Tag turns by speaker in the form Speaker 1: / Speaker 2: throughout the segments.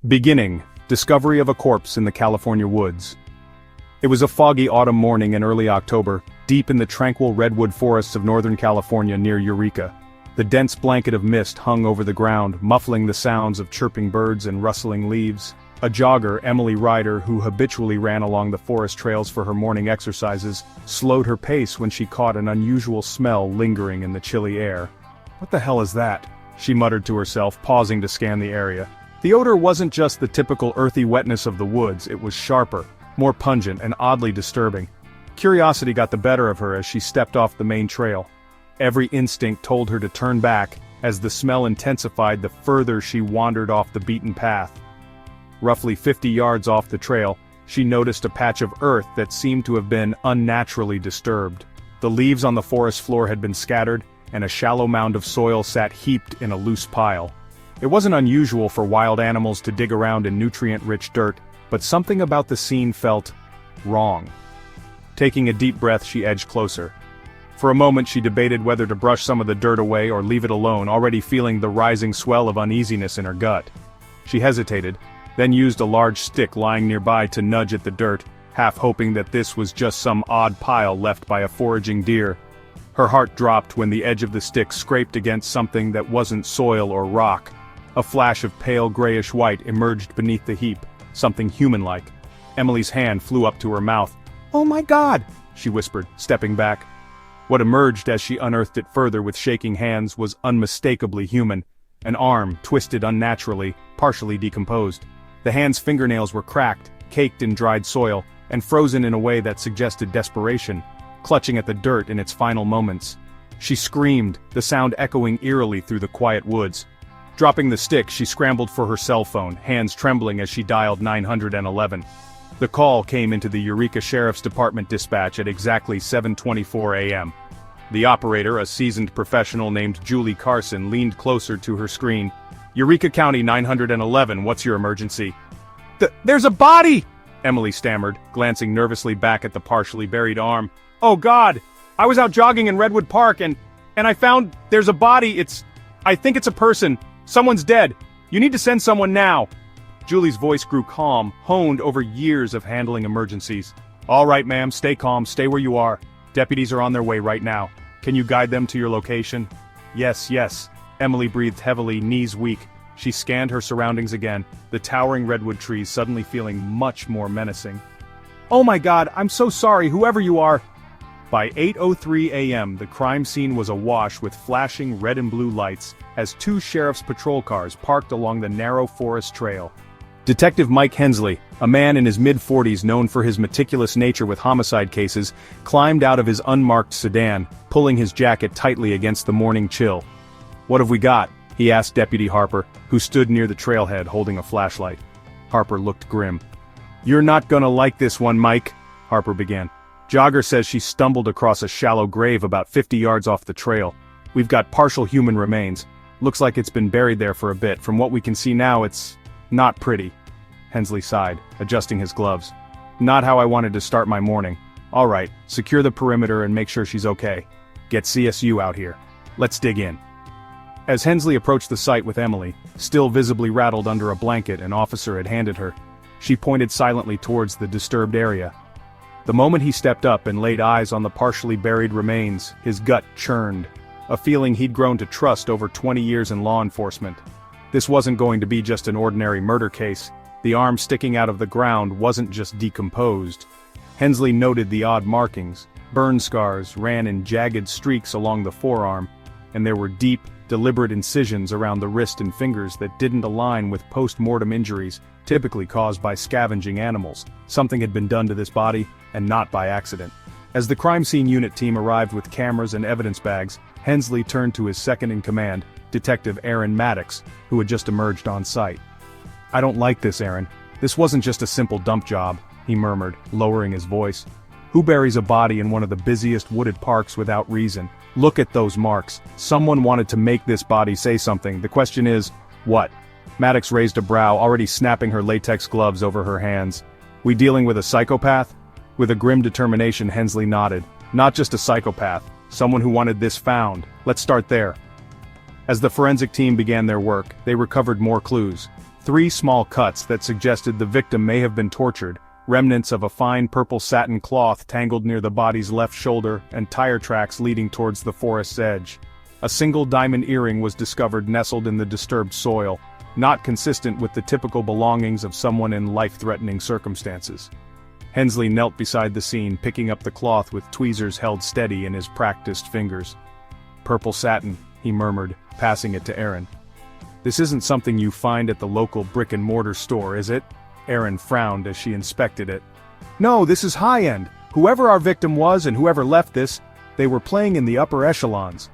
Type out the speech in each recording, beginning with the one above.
Speaker 1: Beginning, discovery of a corpse in the California woods. It was a foggy autumn morning in early October, deep in the tranquil redwood forests of Northern California near Eureka. The dense blanket of mist hung over the ground, muffling the sounds of chirping birds and rustling leaves. A jogger, Emily Ryder, who habitually ran along the forest trails for her morning exercises, slowed her pace when she caught an unusual smell lingering in the chilly air. "What the hell is that?" she muttered to herself, pausing to scan the area. The odor wasn't just the typical earthy wetness of the woods, it was sharper, more pungent and oddly disturbing. Curiosity got the better of her as she stepped off the main trail. Every instinct told her to turn back, as the smell intensified the further she wandered off the beaten path. Roughly 50 yards off the trail, she noticed a patch of earth that seemed to have been unnaturally disturbed. The leaves on the forest floor had been scattered, and a shallow mound of soil sat heaped in a loose pile. It wasn't unusual for wild animals to dig around in nutrient-rich dirt, but something about the scene felt wrong. Taking a deep breath, she edged closer. For a moment she debated whether to brush some of the dirt away or leave it alone, already feeling the rising swell of uneasiness in her gut. She hesitated, then used a large stick lying nearby to nudge at the dirt, half hoping that this was just some odd pile left by a foraging deer. Her heart dropped when the edge of the stick scraped against something that wasn't soil or rock. A flash of pale grayish-white emerged beneath the heap, something human-like. Emily's hand flew up to her mouth. "Oh my God!" she whispered, stepping back. What emerged as she unearthed it further with shaking hands was unmistakably human. An arm, twisted unnaturally, partially decomposed. The hand's fingernails were cracked, caked in dried soil, and frozen in a way that suggested desperation, clutching at the dirt in its final moments. She screamed, the sound echoing eerily through the quiet woods. Dropping the stick, she scrambled for her cell phone, hands trembling as she dialed 911. The call came into the Eureka Sheriff's Department dispatch at exactly 7:24 a.m. The operator, a seasoned professional named Julie Carson, leaned closer to her screen. "Eureka County 911, what's your emergency?" There's a body!" Emily stammered, glancing nervously back at the partially buried arm. "Oh God! I was out jogging in Redwood Park and I found there's a body. I think it's a person. Someone's dead. You need to send someone now." Julie's voice grew calm, honed over years of handling emergencies. "All right, ma'am, stay calm, stay where you are. Deputies are on their way right now. Can you guide them to your location?" Yes. Emily breathed heavily, knees weak. She scanned her surroundings again, the towering redwood trees suddenly feeling much more menacing. "Oh my God, I'm so sorry, whoever you are." By 8:03 a.m., the crime scene was awash with flashing red and blue lights as two sheriff's patrol cars parked along the narrow forest trail. Detective Mike Hensley, a man in his mid-40s known for his meticulous nature with homicide cases, climbed out of his unmarked sedan, pulling his jacket tightly against the morning chill. "What have we got?" he asked Deputy Harper, who stood near the trailhead holding a flashlight. Harper looked grim. "You're not gonna like this one, Mike," Harper began. "Jogger says she stumbled across a shallow grave about 50 yards off the trail. We've got partial human remains. Looks like it's been buried there for a bit. From what we can see now, it's not pretty." Hensley sighed, adjusting his gloves. "Not how I wanted to start my morning. All right, secure the perimeter and make sure she's okay. Get CSU out here. Let's dig in." As Hensley approached the site with Emily, still visibly rattled under a blanket an officer had handed her, she pointed silently towards the disturbed area. The moment he stepped up and laid eyes on the partially buried remains, his gut churned, a feeling he'd grown to trust over 20 years in law enforcement. This wasn't going to be just an ordinary murder case. The arm sticking out of the ground wasn't just decomposed. Hensley noted the odd markings. Burn scars ran in jagged streaks along the forearm, and there were deep, deliberate incisions around the wrist and fingers that didn't align with post-mortem injuries typically caused by scavenging animals. Something had been done to this body, and not by accident. As the crime scene unit team arrived with cameras and evidence bags, Hensley turned to his second-in-command, Detective Aaron Maddox, who had just emerged on site. "I don't like this, Aaron. This wasn't just a simple dump job," he murmured, lowering his voice. "Who buries a body in one of the busiest wooded parks without reason? Look at those marks. Someone wanted to make this body say something. The question is, what?" Maddox raised a brow, already snapping her latex gloves over her hands. "We dealing with a psychopath?" With a grim determination, Hensley nodded. "Not just a psychopath. Someone who wanted this found. Let's start there." As the forensic team began their work, they recovered more clues. 3 small cuts that suggested the victim may have been tortured, remnants of a fine purple satin cloth tangled near the body's left shoulder, and tire tracks leading towards the forest's edge. A single diamond earring was discovered nestled in the disturbed soil, not consistent with the typical belongings of someone in life-threatening circumstances. Hensley knelt beside the scene, picking up the cloth with tweezers held steady in his practiced fingers. "Purple satin," he murmured, passing it to Aaron. "This isn't something you find at the local brick-and-mortar store, is it?" Aaron frowned as she inspected it. "No, this is high-end. Whoever our victim was and whoever left this, they were playing in the upper echelons."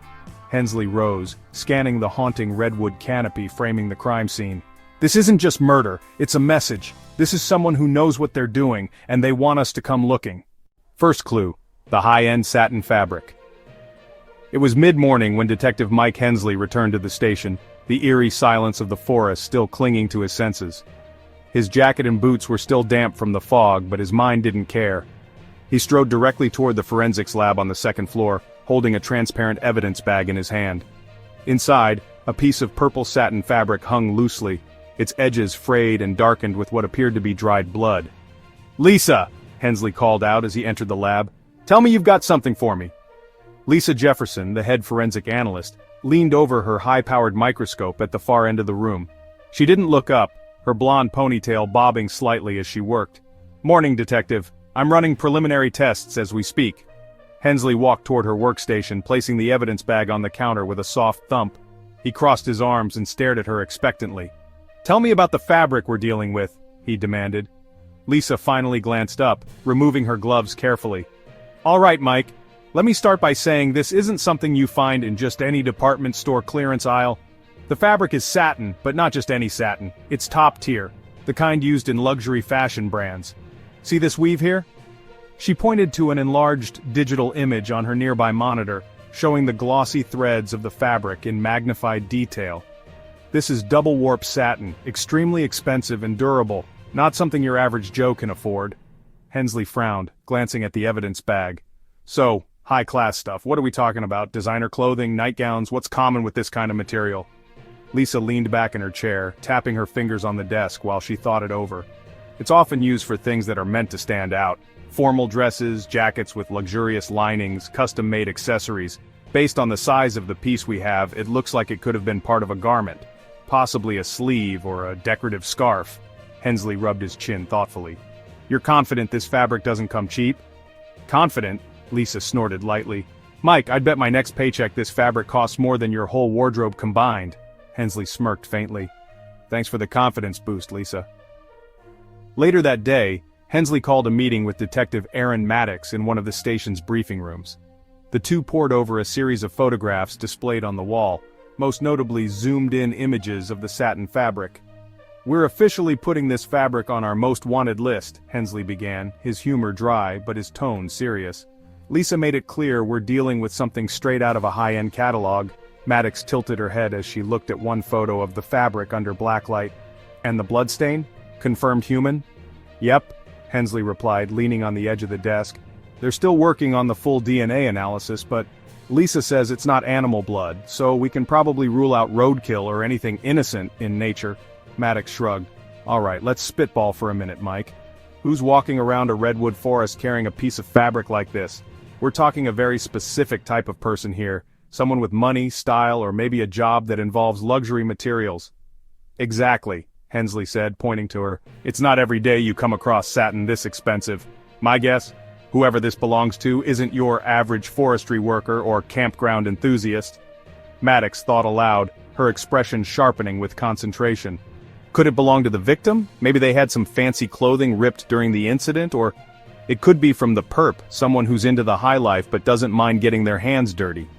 Speaker 1: Hensley rose, scanning the haunting redwood canopy framing the crime scene. "This isn't just murder, it's a message. This is someone who knows what they're doing, and they want us to come looking." First clue: the high-end satin fabric. It was mid-morning when Detective Mike Hensley returned to the station, the eerie silence of the forest still clinging to his senses. His jacket and boots were still damp from the fog, but his mind didn't care. He strode directly toward the forensics lab on the second floor, holding a transparent evidence bag in his hand. Inside, a piece of purple satin fabric hung loosely, its edges frayed and darkened with what appeared to be dried blood. "Lisa!" Hensley called out as he entered the lab. "Tell me you've got something for me." Lisa Jefferson, the head forensic analyst, leaned over her high-powered microscope at the far end of the room. She didn't look up, her blonde ponytail bobbing slightly as she worked. "Morning, Detective. I'm running preliminary tests as we speak." Hensley walked toward her workstation, placing the evidence bag on the counter with a soft thump. He crossed his arms and stared at her expectantly. "Tell me about the fabric we're dealing with," he demanded. Lisa finally glanced up, removing her gloves carefully. "All right, Mike. Let me start by saying this isn't something you find in just any department store clearance aisle. The fabric is satin, but not just any satin. It's top tier, the kind used in luxury fashion brands. See this weave here?" She pointed to an enlarged digital image on her nearby monitor, showing the glossy threads of the fabric in magnified detail. "This is double-warp satin, extremely expensive and durable, not something your average Joe can afford." Hensley frowned, glancing at the evidence bag. "So, high-class stuff, what are we talking about? Designer clothing, nightgowns, what's common with this kind of material?" Lisa leaned back in her chair, tapping her fingers on the desk while she thought it over. "It's often used for things that are meant to stand out. Formal dresses, jackets with luxurious linings, custom-made accessories. Based on the size of the piece we have, it looks like it could have been part of a garment. Possibly a sleeve or a decorative scarf." Hensley rubbed his chin thoughtfully. "You're confident this fabric doesn't come cheap?" "Confident?" Lisa snorted lightly. "Mike, I'd bet my next paycheck this fabric costs more than your whole wardrobe combined." Hensley smirked faintly. "Thanks for the confidence boost, Lisa." Later that day, Hensley called a meeting with Detective Aaron Maddox in one of the station's briefing rooms. The two pored over a series of photographs displayed on the wall, most notably zoomed-in images of the satin fabric. "We're officially putting this fabric on our most wanted list," Hensley began, his humor dry but his tone serious. "Lisa made it clear we're dealing with something straight out of a high-end catalog." Maddox tilted her head as she looked at one photo of the fabric under blacklight. "And the bloodstain? Confirmed human?" "Yep," Hensley replied, leaning on the edge of the desk. "They're still working on the full DNA analysis, but Lisa says it's not animal blood, so we can probably rule out roadkill or anything innocent in nature." Maddox shrugged. "All right, let's spitball for a minute, Mike. Who's walking around a redwood forest carrying a piece of fabric like this? We're talking a very specific type of person here, someone with money, style, or maybe a job that involves luxury materials." "Exactly," Hensley said, pointing to her. "It's not every day you come across satin this expensive. My guess? Whoever this belongs to isn't your average forestry worker or campground enthusiast." Maddox thought aloud, her expression sharpening with concentration. Could it belong to the victim? Maybe they had some fancy clothing ripped during the incident, or it could be from the perp, someone who's into the high life but doesn't mind getting their hands dirty.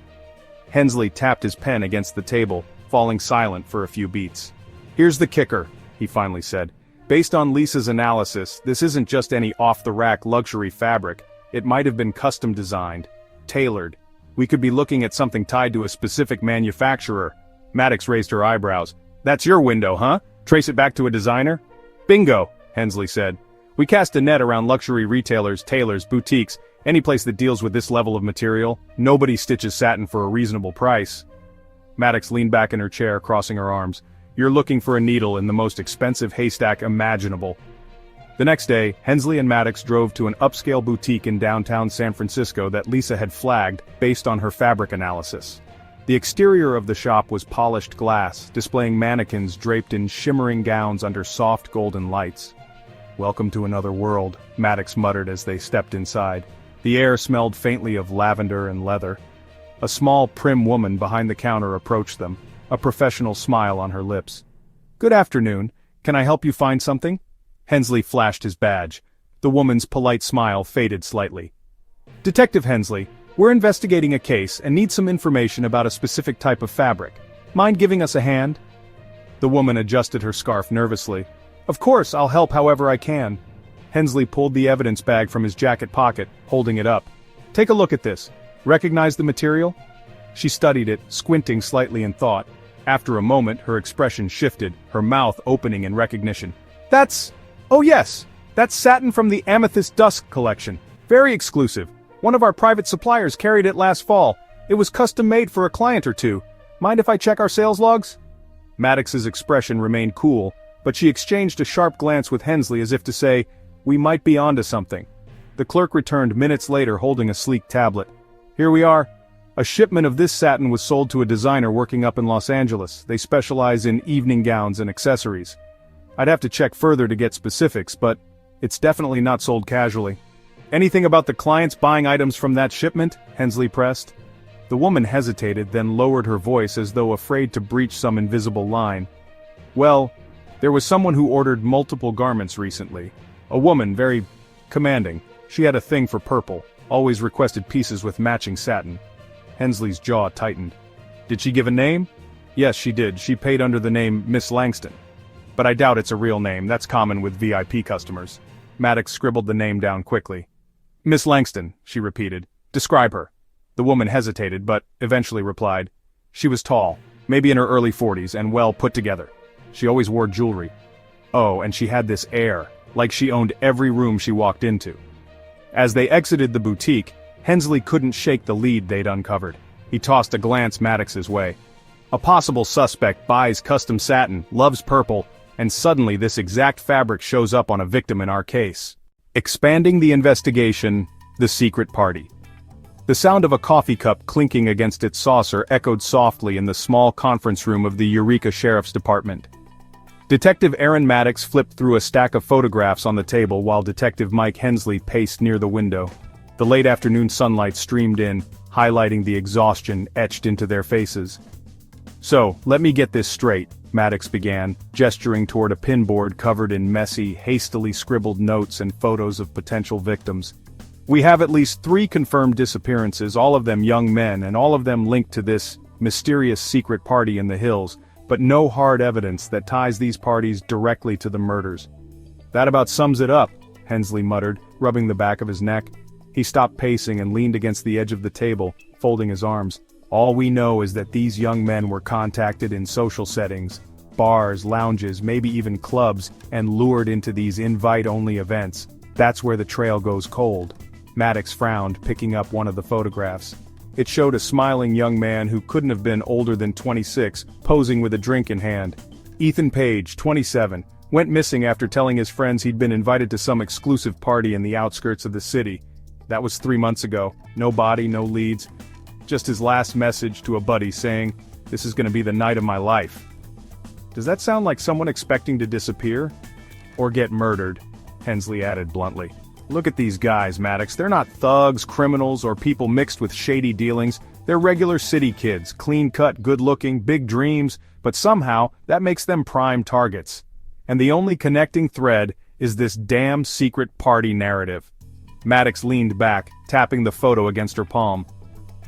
Speaker 1: Hensley tapped his pen against the table, falling silent for a few beats. "Here's the kicker," he finally said. "Based on Lisa's analysis, this isn't just any off-the-rack luxury fabric. It might have been custom designed, tailored. We could be looking at something tied to a specific manufacturer." Maddox raised her eyebrows. "That's your window, huh? Trace it back to a designer?" "Bingo," Hensley said. "We cast a net around luxury retailers, tailors, boutiques, any place that deals with this level of material. Nobody stitches satin for a reasonable price." Maddox leaned back in her chair, crossing her arms. You're looking for a needle in the most expensive haystack imaginable. The next day, Hensley and Maddox drove to an upscale boutique in downtown San Francisco that Lisa had flagged based on her fabric analysis. The exterior of the shop was polished glass, displaying mannequins draped in shimmering gowns under soft golden lights. "Welcome to another world," Maddox muttered as they stepped inside. The air smelled faintly of lavender and leather. A small, prim woman behind the counter approached them, a professional smile on her lips. "Good afternoon. Can I help you find something?" Hensley flashed his badge. The woman's polite smile faded slightly. "Detective Hensley, we're investigating a case and need some information about a specific type of fabric. Mind giving us a hand?" The woman adjusted her scarf nervously. "Of course, I'll help however I can." Hensley pulled the evidence bag from his jacket pocket, holding it up. "Take a look at this. Recognize the material?" She studied it, squinting slightly in thought. After a moment, her expression shifted, her mouth opening in recognition. Oh yes! That's satin from the Amethyst Dusk collection. Very exclusive. One of our private suppliers carried it last fall. It was custom made for a client or two. Mind if I check our sales logs?" Maddox's expression remained cool, but she exchanged a sharp glance with Hensley as if to say, "We might be onto something." The clerk returned minutes later holding a sleek tablet. "Here we are. A shipment of this satin was sold to a designer working up in Los Angeles. They specialize in evening gowns and accessories. I'd have to check further to get specifics, but it's definitely not sold casually." "Anything about the clients buying items from that shipment?" Hensley pressed. The woman hesitated, then lowered her voice as though afraid to breach some invisible line. "Well, there was someone who ordered multiple garments recently. A woman, very commanding. She had a thing for purple, always requested pieces with matching satin." Hensley's jaw tightened. "Did she give a name?" "Yes, she did. She paid under the name Miss Langston. But I doubt it's a real name, that's common with VIP customers." Maddox scribbled the name down quickly. "Miss Langston," she repeated. "Describe her." The woman hesitated, but eventually replied. "She was tall, maybe in her early 40s, and well put together. She always wore jewelry. Oh, and she had this air, like she owned every room she walked into." As they exited the boutique, Hensley couldn't shake the lead they'd uncovered. He tossed a glance Maddox's way. A possible suspect buys custom satin, loves purple, and suddenly this exact fabric shows up on a victim in our case. Expanding the investigation, the secret party. The sound of a coffee cup clinking against its saucer echoed softly in the small conference room of the Eureka Sheriff's Department. Detective Aaron Maddox flipped through a stack of photographs on the table while Detective Mike Hensley paced near the window. The late afternoon sunlight streamed in, highlighting the exhaustion etched into their faces. "So, let me get this straight," Maddox began, gesturing toward a pinboard covered in messy, hastily scribbled notes and photos of potential victims. "We have at least 3 confirmed disappearances, all of them young men, and all of them linked to this mysterious secret party in the hills, but no hard evidence that ties these parties directly to the murders." "That about sums it up," Hensley muttered, rubbing the back of his neck. He stopped pacing and leaned against the edge of the table, folding his arms. "All we know is that these young men were contacted in social settings, bars, lounges, maybe even clubs, and lured into these invite-only events. That's where the trail goes cold." Maddox frowned, picking up one of the photographs. It showed a smiling young man who couldn't have been older than 26, posing with a drink in hand. Ethan Page, 27, went missing after telling his friends he'd been invited to some exclusive party in the outskirts of the city. That was 3 months ago. No body, no leads. Just his last message to a buddy saying, "This is gonna be the night of my life." "Does that sound like someone expecting to disappear? Or get murdered?" Hensley added bluntly. "Look at these guys, Maddox. They're not thugs, criminals, or people mixed with shady dealings. They're regular city kids, clean-cut, good-looking, big dreams, but somehow, that makes them prime targets. And the only connecting thread is this damn secret party narrative." Maddox leaned back, tapping the photo against her palm.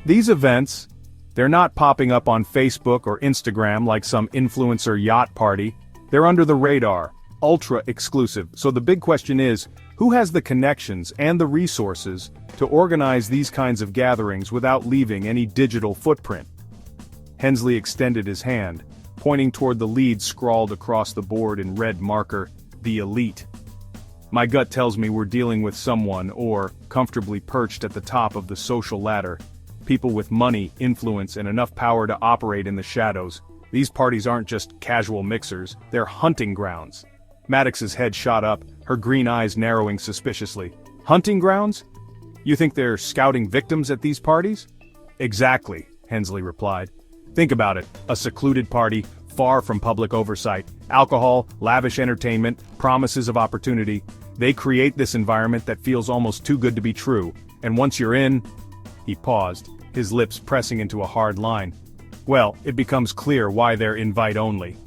Speaker 1: "These events, they're not popping up on Facebook or Instagram like some influencer yacht party. They're under the radar, ultra-exclusive. So the big question is, who has the connections and the resources to organize these kinds of gatherings without leaving any digital footprint?" Hensley extended his hand, pointing toward the lead scrawled across the board in red marker, "The Elite." "My gut tells me we're dealing with someone, or, comfortably perched at the top of the social ladder, people with money, influence, and enough power to operate in the shadows. These parties aren't just casual mixers, they're hunting grounds. Maddox's head shot up, her green eyes narrowing suspiciously. Hunting grounds? You think they're scouting victims at these parties? Exactly, Hensley replied. Think about it, a secluded party, far from public oversight, alcohol, lavish entertainment, promises of opportunity. They create this environment that feels almost too good to be true, and once you're in... He paused, his lips pressing into a hard line. Well, it becomes clear why they're invite only.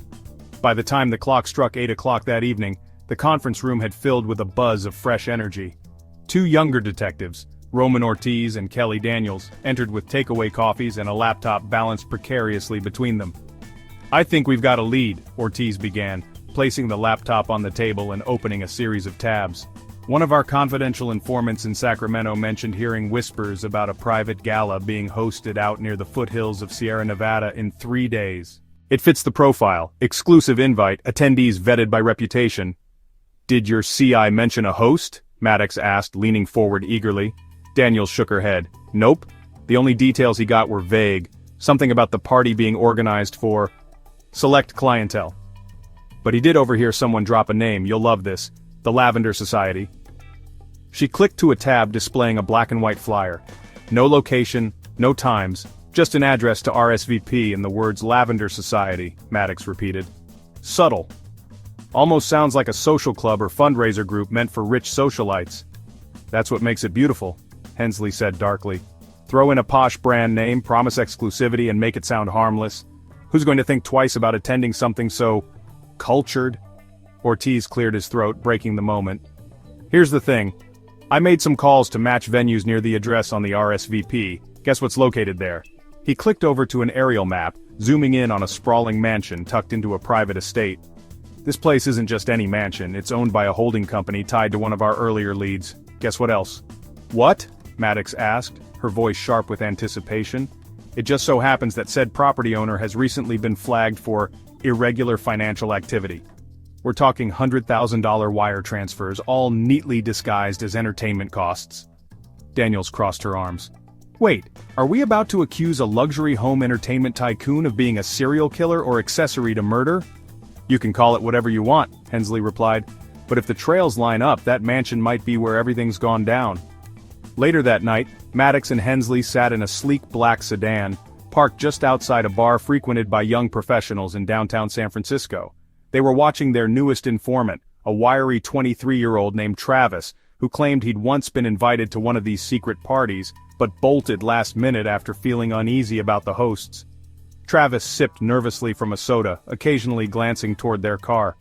Speaker 1: By the time the clock struck 8 o'clock that evening, the conference room had filled with a buzz of fresh energy. 2 younger detectives, Roman Ortiz and Kelly Daniels, entered with takeaway coffees and a laptop balanced precariously between them. I think we've got a lead, Ortiz began, placing the laptop on the table and opening a series of tabs. One of our confidential informants in Sacramento mentioned hearing whispers about a private gala being hosted out near the foothills of Sierra Nevada in 3 days. It fits the profile, exclusive invite, attendees vetted by reputation. Did your CI mention a host? Maddox asked, leaning forward eagerly. Daniels shook her head. Nope. The only details he got were vague, something about the party being organized for select clientele. But he did overhear someone drop a name, you'll love this, the Lavender Society. She clicked to a tab displaying a black and white flyer. No location, no times, just an address to RSVP and the words Lavender Society, Maddox repeated. Subtle. Almost sounds like a social club or fundraiser group meant for rich socialites. That's what makes it beautiful, Hensley said darkly. Throw in a posh brand name, promise exclusivity, and make it sound harmless. Who's going to think twice about attending something so cultured? Ortiz cleared his throat, breaking the moment. Here's the thing. I made some calls to match venues near the address on the RSVP. Guess what's located there? He clicked over to an aerial map, zooming in on a sprawling mansion tucked into a private estate. This place isn't just any mansion, it's owned by a holding company tied to one of our earlier leads. Guess what else? What? Maddox asked, her voice sharp with anticipation. It just so happens that said property owner has recently been flagged for irregular financial activity. We're talking $100,000 wire transfers, all neatly disguised as entertainment costs. Daniels crossed her arms. Wait, are we about to accuse a luxury home entertainment tycoon of being a serial killer or accessory to murder? You can call it whatever you want, Hensley replied, but if the trails line up, that mansion might be where everything's gone down. Later that night, Maddox and Hensley sat in a sleek black sedan, parked just outside a bar frequented by young professionals in downtown San Francisco. They were watching their newest informant, a wiry 23-year-old named Travis, who claimed he'd once been invited to one of these secret parties, but bolted last minute after feeling uneasy about the hosts. Travis sipped nervously from a soda, occasionally glancing toward their car.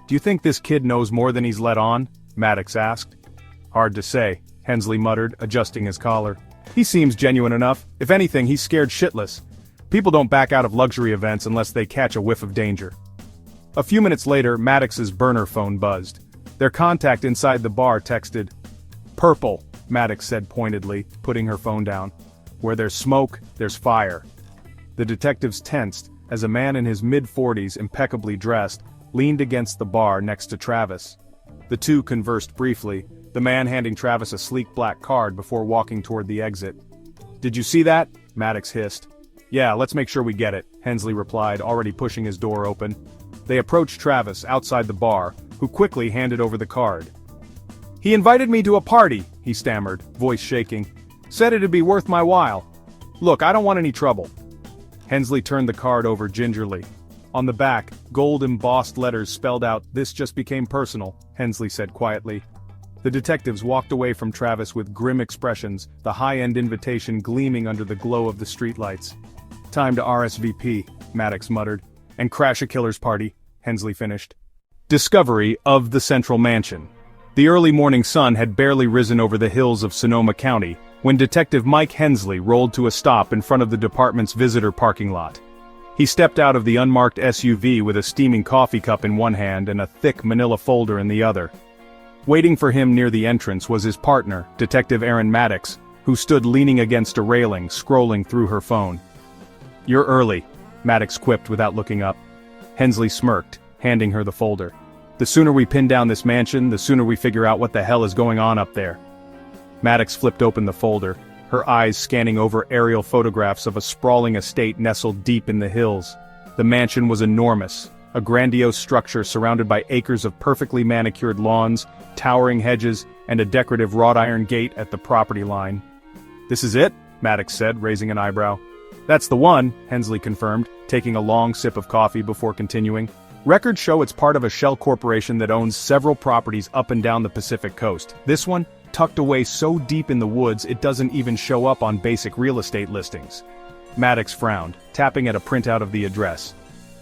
Speaker 1: Do you think this kid knows more than he's let on? Maddox asked. Hard to say, Hensley muttered, adjusting his collar. He seems genuine enough. If anything, he's scared shitless. People don't back out of luxury events unless they catch a whiff of danger. A few minutes later, Maddox's burner phone buzzed. Their contact inside the bar texted. Purple, Maddox said pointedly, putting her phone down. Where there's smoke, there's fire. The detectives tensed, as a man in his mid-40s, impeccably dressed, leaned against the bar next to Travis. The two conversed briefly, the man handing Travis a sleek black card before walking toward the exit. Did you see that? Maddox hissed. Yeah, let's make sure we get it, Hensley replied, already pushing his door open. They approached Travis outside the bar, who quickly handed over the card. He invited me to a party, he stammered, voice shaking. Said it'd be worth my while. Look, I don't want any trouble. Hensley turned the card over gingerly. On the back, gold-embossed letters spelled out, "This just became personal," Hensley said quietly. The detectives walked away from Travis with grim expressions, the high-end invitation gleaming under the glow of the streetlights. Time to RSVP, Maddox muttered. And crash a killer's party, Hensley finished. Discovery of the Central Mansion. The early morning sun had barely risen over the hills of Sonoma County, when Detective Mike Hensley rolled to a stop in front of the department's visitor parking lot. He stepped out of the unmarked SUV with a steaming coffee cup in one hand and a thick manila folder in the other. Waiting for him near the entrance was his partner, Detective Aaron Maddox, who stood leaning against a railing, scrolling through her phone. You're early, Maddox quipped without looking up. Hensley smirked, handing her the folder. The sooner we pin down this mansion, the sooner we figure out what the hell is going on up there. Maddox flipped open the folder, her eyes scanning over aerial photographs of a sprawling estate nestled deep in the hills. The mansion was enormous, a grandiose structure surrounded by acres of perfectly manicured lawns, towering hedges, and a decorative wrought iron gate at the property line. "This is it?" Maddox said, raising an eyebrow. "That's the one," Hensley confirmed, taking a long sip of coffee before continuing. "Records show it's part of a shell corporation that owns several properties up and down the Pacific coast. This one, tucked away so deep in the woods it doesn't even show up on basic real estate listings." Maddox frowned, tapping at a printout of the address.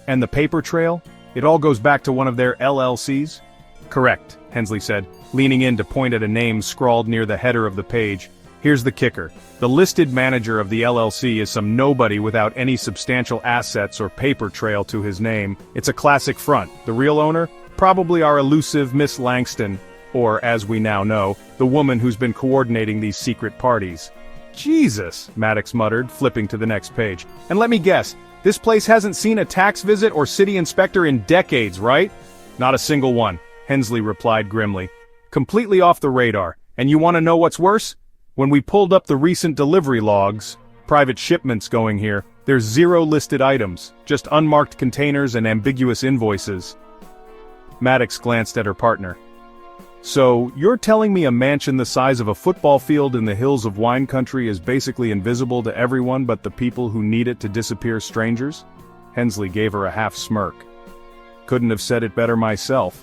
Speaker 1: "And the paper trail? It all goes back to one of their LLCs?" "Correct," Hensley said, leaning in to point at a name scrawled near the header of the page. "Here's the kicker. The listed manager of the LLC is some nobody without any substantial assets or paper trail to his name. It's a classic front. The real owner? Probably our elusive Miss Langston, or, as we now know, the woman who's been coordinating these secret parties." "Jesus," Maddox muttered, flipping to the next page. "And let me guess, this place hasn't seen a tax visit or city inspector in decades, right?" "Not a single one," Hensley replied grimly. "Completely off the radar. And you want to know what's worse? When we pulled up the recent delivery logs, private shipments going here, there's 0 listed items, just unmarked containers and ambiguous invoices." Maddox glanced at her partner. "So, you're telling me a mansion the size of a football field in the hills of wine country is basically invisible to everyone but the people who need it to disappear strangers?" Hensley gave her a half smirk. "Couldn't have said it better myself.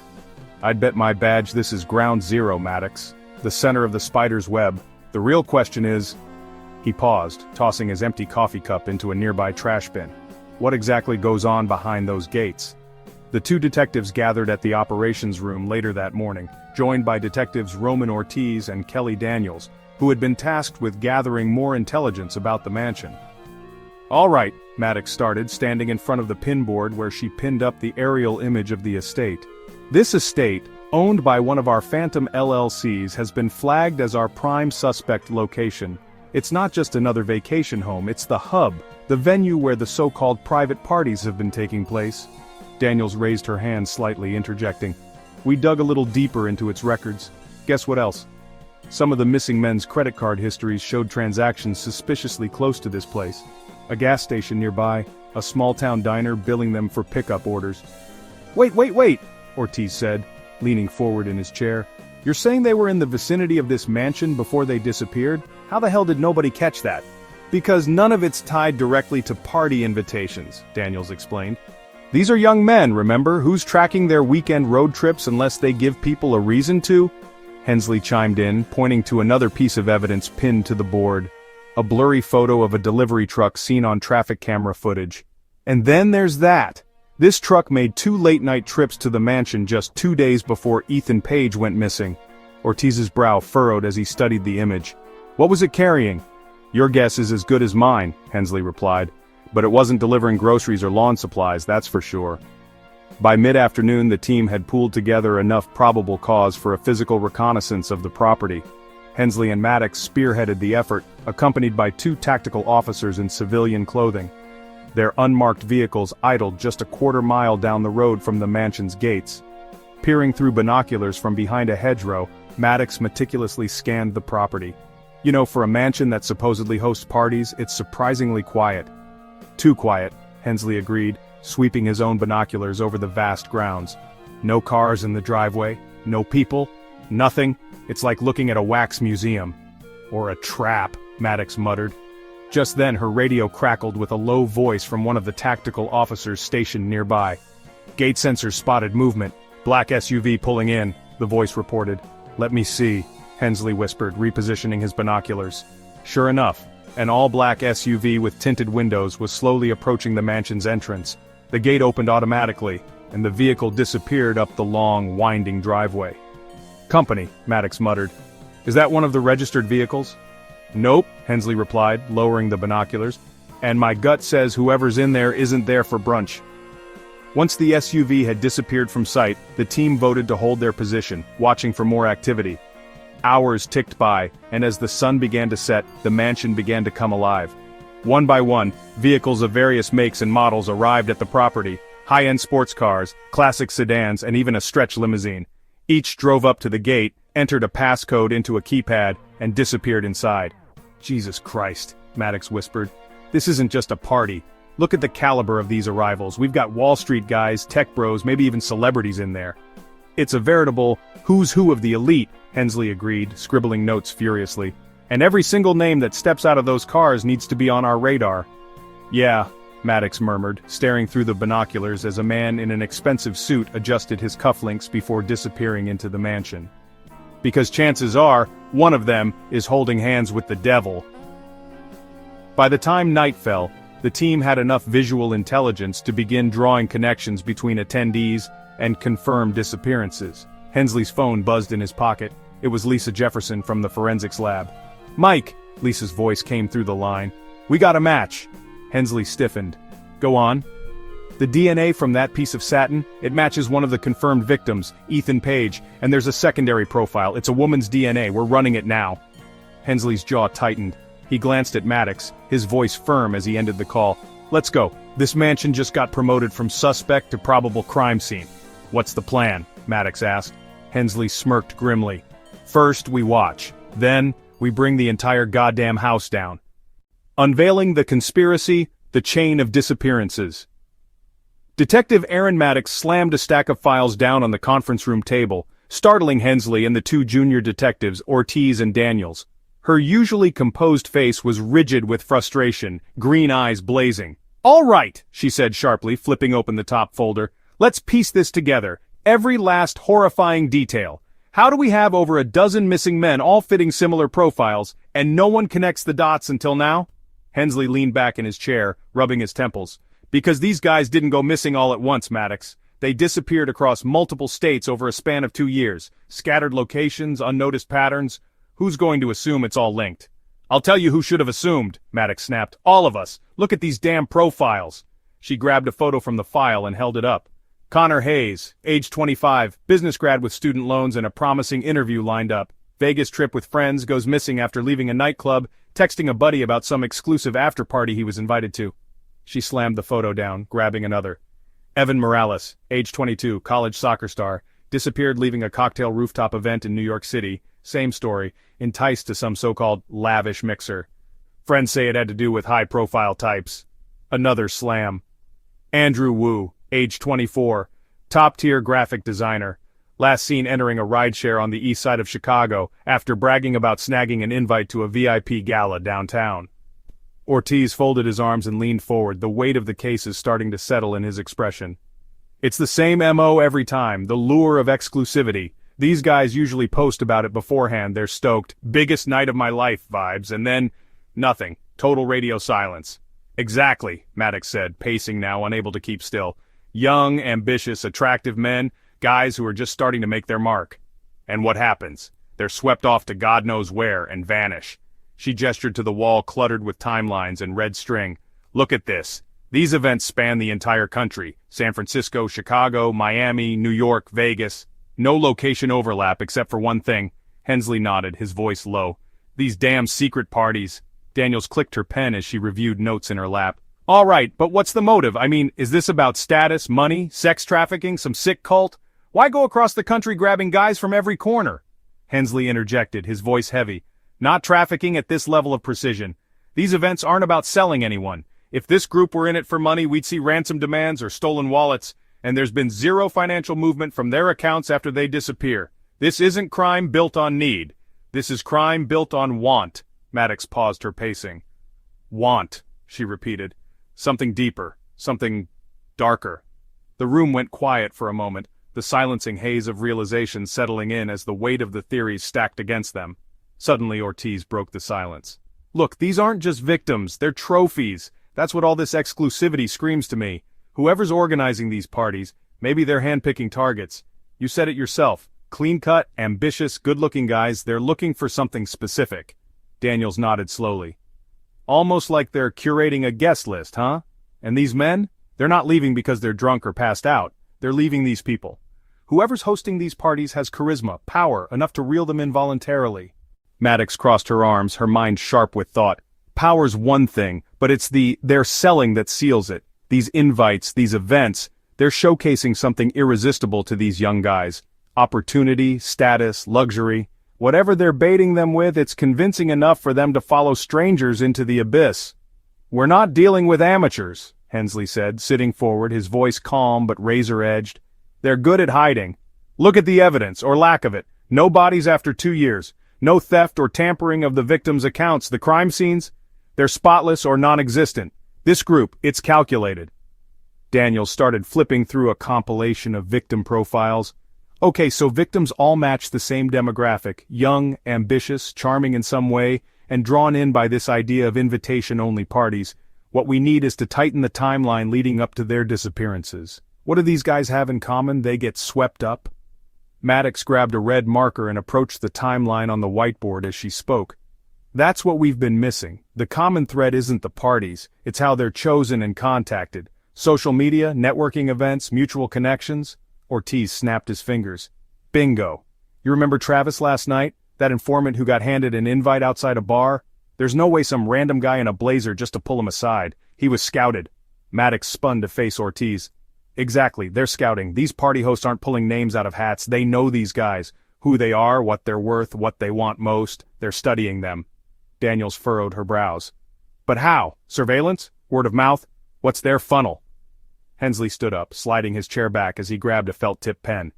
Speaker 1: I'd bet my badge this is ground zero, Maddox. The center of the spider's web. The real question is..." He paused, tossing his empty coffee cup into a nearby trash bin. "What exactly goes on behind those gates?" The 2 detectives gathered at the operations room later that morning, joined by detectives Roman Ortiz and Kelly Daniels, who had been tasked with gathering more intelligence about the mansion. "All right," Maddox started, standing in front of the pinboard where she pinned up the aerial image of the estate. "This estate, owned by one of our phantom LLCs, has been flagged as our prime suspect location. It's not just another vacation home, it's the hub, the venue where the so-called private parties have been taking place." Daniels raised her hand slightly, interjecting. "We dug a little deeper into its records. Guess what else? Some of the missing men's credit card histories showed transactions suspiciously close to this place. A gas station nearby, a small-town diner billing them for pickup orders." Wait, Ortiz said, leaning forward in his chair. "You're saying they were in the vicinity of this mansion before they disappeared? How the hell did nobody catch that?" "Because none of it's tied directly to party invitations," Daniels explained. "These are young men, remember? Who's tracking their weekend road trips unless they give people a reason to?" Hensley chimed in, pointing to another piece of evidence pinned to the board. A blurry photo of a delivery truck seen on traffic camera footage. "And then there's that. This truck made 2 late-night trips to the mansion just 2 days before Ethan Page went missing." Ortiz's brow furrowed as he studied the image. "What was it carrying?" "Your guess is as good as mine," Hensley replied. "But it wasn't delivering groceries or lawn supplies, that's for sure." By mid-afternoon the team had pooled together enough probable cause for a physical reconnaissance of the property. Hensley and Maddox spearheaded the effort, accompanied by 2 tactical officers in civilian clothing. Their unmarked vehicles idled just a quarter-mile down the road from the mansion's gates. Peering through binoculars from behind a hedgerow, Maddox meticulously scanned the property. "You know, for a mansion that supposedly hosts parties, it's surprisingly quiet." "Too quiet," Hensley agreed, sweeping his own binoculars over the vast grounds. "No cars in the driveway, no people, nothing. It's like looking at a wax museum." "Or a trap," Maddox muttered. Just then her radio crackled with a low voice from one of the tactical officers stationed nearby. "Gate sensors spotted movement. Black SUV pulling in," the voice reported. "Let me see," Hensley whispered, repositioning his binoculars. Sure enough, an all-black SUV with tinted windows was slowly approaching the mansion's entrance. The gate opened automatically, and the vehicle disappeared up the long, winding driveway. "Company," Maddox muttered. "Is that one of the registered vehicles?" "Nope," Hensley replied, lowering the binoculars. "And my gut says whoever's in there isn't there for brunch." Once the SUV had disappeared from sight, the team voted to hold their position, watching for more activity. Hours ticked by, and as the sun began to set, the mansion began to come alive. One by one, vehicles of various makes and models arrived at the property: high-end sports cars, classic sedans, and even a stretch limousine. Each drove up to the gate, entered a passcode into a keypad, and disappeared inside. "Jesus Christ," Maddox whispered. "This isn't just a party. Look at the caliber of these arrivals. We've got Wall Street guys, tech bros, maybe even celebrities in there. It's a veritable who's who of the elite, Hensley agreed, scribbling notes furiously. And every single name that steps out of those cars needs to be on our radar. Yeah, Maddox murmured, staring through the binoculars as a man in an expensive suit adjusted his cufflinks before disappearing into the mansion. Because chances are, one of them is holding hands with the devil. By the time night fell, the team had enough visual intelligence to begin drawing connections between attendees and confirmed disappearances. Hensley's phone buzzed in his pocket. It was Lisa Jefferson from the forensics lab. "Mike," Lisa's voice came through the line. "We got a match." Hensley stiffened. "Go on." "The DNA from that piece of satin, it matches one of the confirmed victims, Ethan Page, and there's a secondary profile. It's a woman's DNA. We're running it now." Hensley's jaw tightened. He glanced at Maddox, his voice firm as he ended the call. "Let's go. This mansion just got promoted from suspect to probable crime scene." "What's the plan?" Maddox asked. Hensley smirked grimly. "First, we watch. Then, we bring the entire goddamn house down." Unveiling the conspiracy, the chain of disappearances. Detective Aaron Maddox slammed a stack of files down on the conference room table, startling Hensley and the two junior detectives, Ortiz and Daniels. Her usually composed face was rigid with frustration, green eyes blazing. "All right," she said sharply, flipping open the top folder. "Let's piece this together. Every last horrifying detail. How do we have over a dozen missing men all fitting similar profiles, and no one connects the dots until now?" Hensley leaned back in his chair, rubbing his temples. "Because these guys didn't go missing all at once, Maddox. They disappeared across multiple states over a span of 2 years. Scattered locations, unnoticed patterns. Who's going to assume it's all linked?" "I'll tell you who should have assumed," Maddox snapped. "All of us. Look at these damn profiles." She grabbed a photo from the file and held it up. Connor Hayes, age 25, business grad with student loans and a promising interview lined up. Vegas trip with friends, goes missing after leaving a nightclub, texting a buddy about some exclusive after-party he was invited to. She slammed the photo down, grabbing another. Evan Morales, age 22, college soccer star, disappeared leaving a cocktail rooftop event in New York City. Same story, enticed to some so-called lavish mixer. Friends say it had to do with high-profile types. Another slam. Andrew Wu, age 24, top-tier graphic designer. Last seen entering a rideshare on the east side of Chicago after bragging about snagging an invite to a VIP gala downtown. Ortiz folded his arms and leaned forward, the weight of the cases starting to settle in his expression. "It's the same MO every time, the lure of exclusivity. These guys usually post about it beforehand. They're stoked, biggest night of my life vibes, and then, nothing, total radio silence." "Exactly," Maddox said, pacing now, unable to keep still. "Young, ambitious, attractive men, guys who are just starting to make their mark. And what happens? They're swept off to God knows where and vanish." She gestured to the wall cluttered with timelines and red string. "Look at this. These events span the entire country. San Francisco, Chicago, Miami, New York, Vegas. No location overlap except for one thing." Hensley nodded, his voice low. "These damn secret parties." Daniels clicked her pen as she reviewed notes in her lap. "All right, but what's the motive? I mean, is this about status, money, sex trafficking, some sick cult? Why go across the country grabbing guys from every corner?" Hensley interjected, his voice heavy. "Not trafficking at this level of precision. These events aren't about selling anyone. If this group were in it for money, we'd see ransom demands or stolen wallets, and there's been zero financial movement from their accounts after they disappear. This isn't crime built on need. This is crime built on want." Maddox paused her pacing. "Want," she repeated. "Something deeper, something darker." The room went quiet for a moment, the silencing haze of realization settling in as the weight of the theories stacked against them. Suddenly Ortiz broke the silence. "Look, these aren't just victims, they're trophies. That's what all this exclusivity screams to me. Whoever's organizing these parties, maybe they're handpicking targets. You said it yourself. Clean-cut, ambitious, good-looking guys, they're looking for something specific." Daniels nodded slowly. "Almost like they're curating a guest list, huh? And these men? They're not leaving because they're drunk or passed out. They're leaving these people. Whoever's hosting these parties has charisma, power, enough to reel them in voluntarily." Maddox crossed her arms, her mind sharp with thought. Power's one thing, but it's they're selling that seals it. These invites, these events, they're showcasing something irresistible to these young guys. Opportunity, status, luxury. Whatever they're baiting them with, it's convincing enough for them to follow strangers into the abyss. "We're not dealing with amateurs," Hensley said, sitting forward, his voice calm but razor-edged. "They're good at hiding. Look at the evidence, or lack of it. No bodies after 2 years. No theft or tampering of the victims' accounts. The crime scenes? They're spotless or non-existent. This group, it's calculated." Daniel started flipping through a compilation of victim profiles. Okay, so victims all match the same demographic, young, ambitious, charming in some way, and drawn in by this idea of invitation-only parties. What we need is to tighten the timeline leading up to their disappearances. What do these guys have in common? They get swept up? Maddox grabbed a red marker and approached the timeline on the whiteboard as she spoke. That's what we've been missing. The common thread isn't the parties, it's how they're chosen and contacted. Social media, networking events, mutual connections. Ortiz snapped his fingers. Bingo. You remember Travis last night? That informant who got handed an invite outside a bar? There's no way some random guy in a blazer just to pull him aside. He was scouted. Maddox spun to face Ortiz. Exactly, they're scouting. These party hosts aren't pulling names out of hats. They know these guys. Who they are, what they're worth, what they want most. They're studying them. Daniels furrowed her brows. But how? Surveillance? Word of mouth? What's their funnel? Hensley stood up, sliding his chair back as he grabbed a felt-tip pen.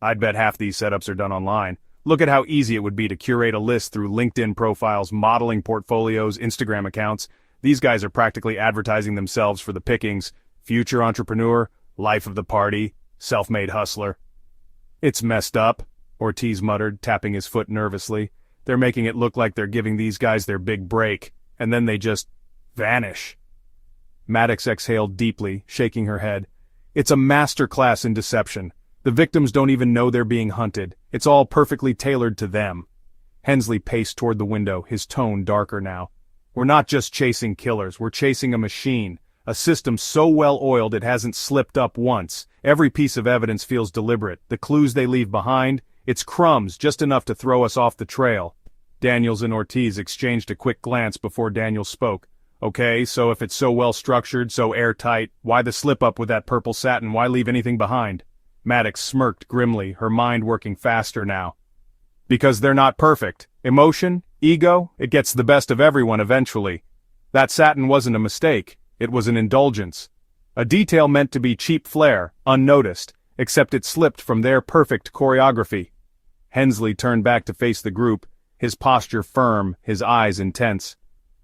Speaker 1: I'd bet half these setups are done online. Look at how easy it would be to curate a list through LinkedIn profiles, modeling portfolios, Instagram accounts. These guys are practically advertising themselves for the pickings. Future entrepreneur, life of the party, self-made hustler. It's messed up, Ortiz muttered, tapping his foot nervously. They're making it look like they're giving these guys their big break, and then they just vanish. Maddox exhaled deeply, shaking her head. It's a master class in deception. The victims don't even know they're being hunted. It's all perfectly tailored to them. Hensley paced toward the window, his tone darker now. We're not just chasing killers, we're chasing a machine. A system so well-oiled it hasn't slipped up once. Every piece of evidence feels deliberate. The clues they leave behind, it's crumbs, just enough to throw us off the trail. Daniels and Ortiz exchanged a quick glance before Daniels spoke. Okay, so if it's so well-structured, so airtight, why the slip-up with that purple satin? Why leave anything behind? Maddox smirked grimly, her mind working faster now. Because they're not perfect. Emotion, ego, it gets the best of everyone eventually. That satin wasn't a mistake. It was an indulgence. A detail meant to be cheap flair, unnoticed, except it slipped from their perfect choreography. Hensley turned back to face the group, his posture firm, his eyes intense.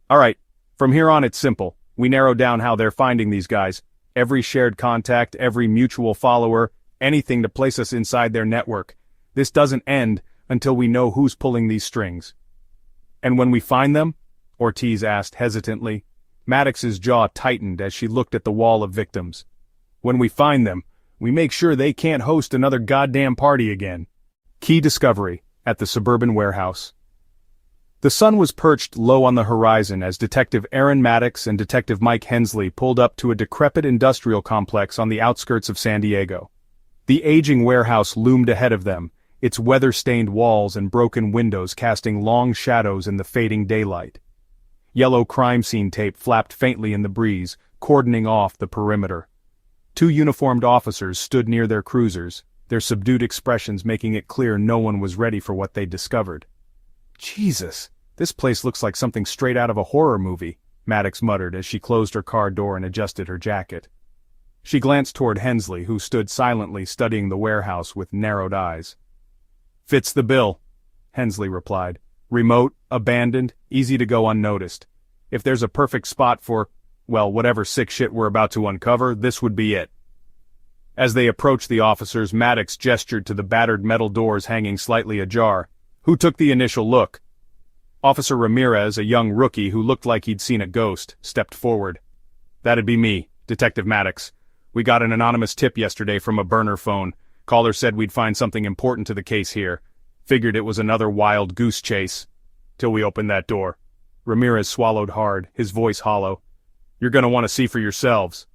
Speaker 1: All right, from here on it's simple. We narrow down how they're finding these guys. Every shared contact, every mutual follower, anything to place us inside their network. This doesn't end until we know who's pulling these strings. And when we find them? Ortiz asked hesitantly. Maddox's jaw tightened as she looked at the wall of victims. When we find them, we make sure they can't host another goddamn party again. Key discovery, at the suburban warehouse. The sun was perched low on the horizon as Detective Aaron Maddox and Detective Mike Hensley pulled up to a decrepit industrial complex on the outskirts of San Diego. The aging warehouse loomed ahead of them, its weather-stained walls and broken windows casting long shadows in the fading daylight. Yellow crime scene tape flapped faintly in the breeze, cordoning off the perimeter. Two uniformed officers stood near their cruisers, their subdued expressions making it clear no one was ready for what they'd discovered. Jesus, this place looks like something straight out of a horror movie, Maddox muttered as she closed her car door and adjusted her jacket. She glanced toward Hensley, who stood silently studying the warehouse with narrowed eyes. Fits the bill, Hensley replied. Remote, abandoned, easy to go unnoticed. If there's a perfect spot for, well, whatever sick shit we're about to uncover, this would be it. As they approached the officers, Maddox gestured to the battered metal doors hanging slightly ajar. Who took the initial look? Officer Ramirez, a young rookie who looked like he'd seen a ghost, stepped forward. That'd be me, Detective Maddox. We got an anonymous tip yesterday from a burner phone. Caller said we'd find something important to the case here. Figured it was another wild goose chase. Till we opened that door. Ramirez swallowed hard, his voice hollow. You're gonna want to see for yourselves.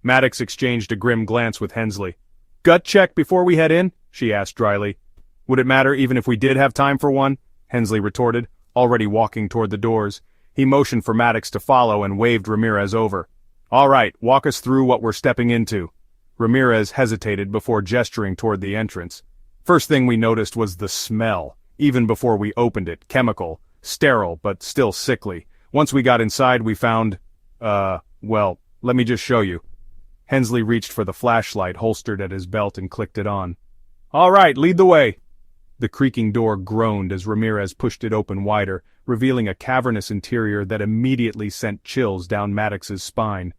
Speaker 1: Maddox exchanged a grim glance with Hensley. Gut check before we head in? She asked dryly. Would it matter even if we did have time for one? Hensley retorted, already walking toward the doors. He motioned for Maddox to follow and waved Ramirez over. All right, walk us through what we're stepping into. Ramirez hesitated before gesturing toward the entrance. First thing we noticed was the smell, even before we opened it, chemical, sterile but still sickly. Once we got inside we found, Let me just show you. Hensley reached for the flashlight holstered at his belt and clicked it on. All right, lead the way. The creaking door groaned as Ramirez pushed it open wider, revealing a cavernous interior that immediately sent chills down Maddox's spine.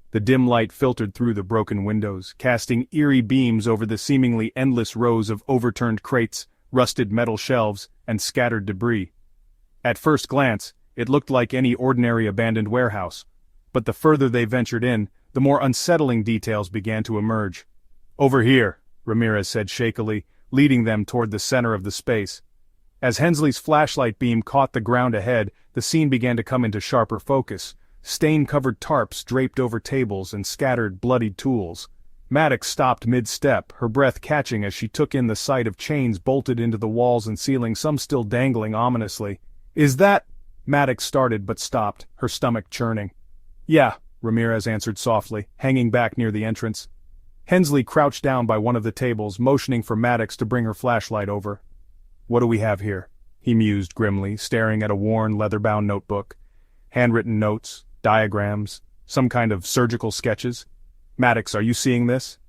Speaker 1: The dim light filtered through the broken windows, casting eerie beams over the seemingly endless rows of overturned crates, rusted metal shelves, and scattered debris. At first glance, it looked like any ordinary abandoned warehouse. But the further they ventured in, the more unsettling details began to emerge. Over here, Ramirez said shakily, leading them toward the center of the space. As Hensley's flashlight beam caught the ground ahead, the scene began to come into sharper focus. Stain-covered tarps draped over tables and scattered bloodied tools. Maddox stopped mid-step, her breath catching as she took in the sight of chains bolted into the walls and ceiling, some still dangling ominously. Is that... Maddox started but stopped, her stomach churning. Yeah, Ramirez answered softly, hanging back near the entrance. Hensley crouched down by one of the tables, motioning for Maddox to bring her flashlight over. What do we have here? He mused grimly, staring at a worn, leather-bound notebook. Handwritten notes, diagrams, some kind of surgical sketches. Maddox, are you seeing this?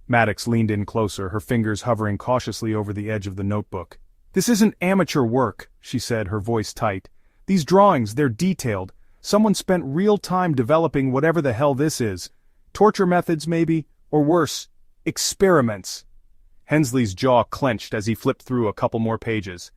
Speaker 1: Maddox leaned in closer, her fingers hovering cautiously over the edge of the notebook. This isn't amateur work, she said, her voice tight. These drawings, they're detailed. Someone spent real time developing whatever the hell this is. Torture methods, maybe? Or worse, experiments. Hensley's jaw clenched as he flipped through a couple more pages.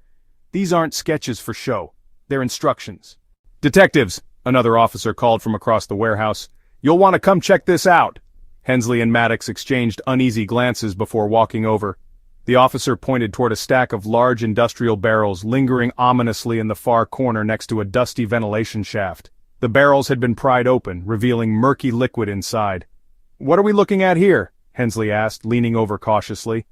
Speaker 1: These aren't sketches for show. They're instructions. Detectives, another officer called from across the warehouse. You'll want to come check this out. Hensley and Maddox exchanged uneasy glances before walking over. The officer pointed toward a stack of large industrial barrels lingering ominously in the far corner next to a dusty ventilation shaft. The barrels had been pried open, revealing murky liquid inside. What are we looking at here? Hensley asked, leaning over cautiously.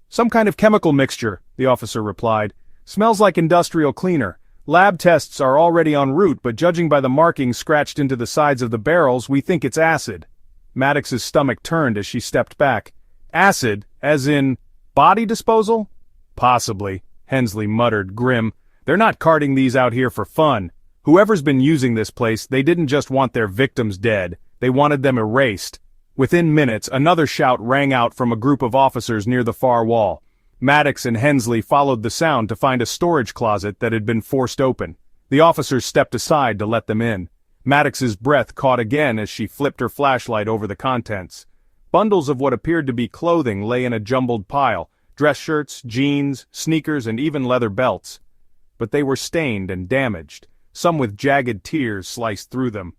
Speaker 1: Some kind of chemical mixture, the officer replied. Smells like industrial cleaner. Lab tests are already en route, but judging by the markings scratched into the sides of the barrels, we think it's acid. Maddox's stomach turned as she stepped back. Acid, as in body disposal? Possibly, Hensley muttered, grim. They're not carting these out here for fun. Whoever's been using this place, they didn't just want their victims dead. They wanted them erased. Within minutes, another shout rang out from a group of officers near the far wall. Maddox and Hensley followed the sound to find a storage closet that had been forced open. The officers stepped aside to let them in. Maddox's breath caught again as she flipped her flashlight over the contents. Bundles of what appeared to be clothing lay in a jumbled pile, dress shirts, jeans, sneakers, and even leather belts. But they were stained and damaged, some with jagged tears sliced through them.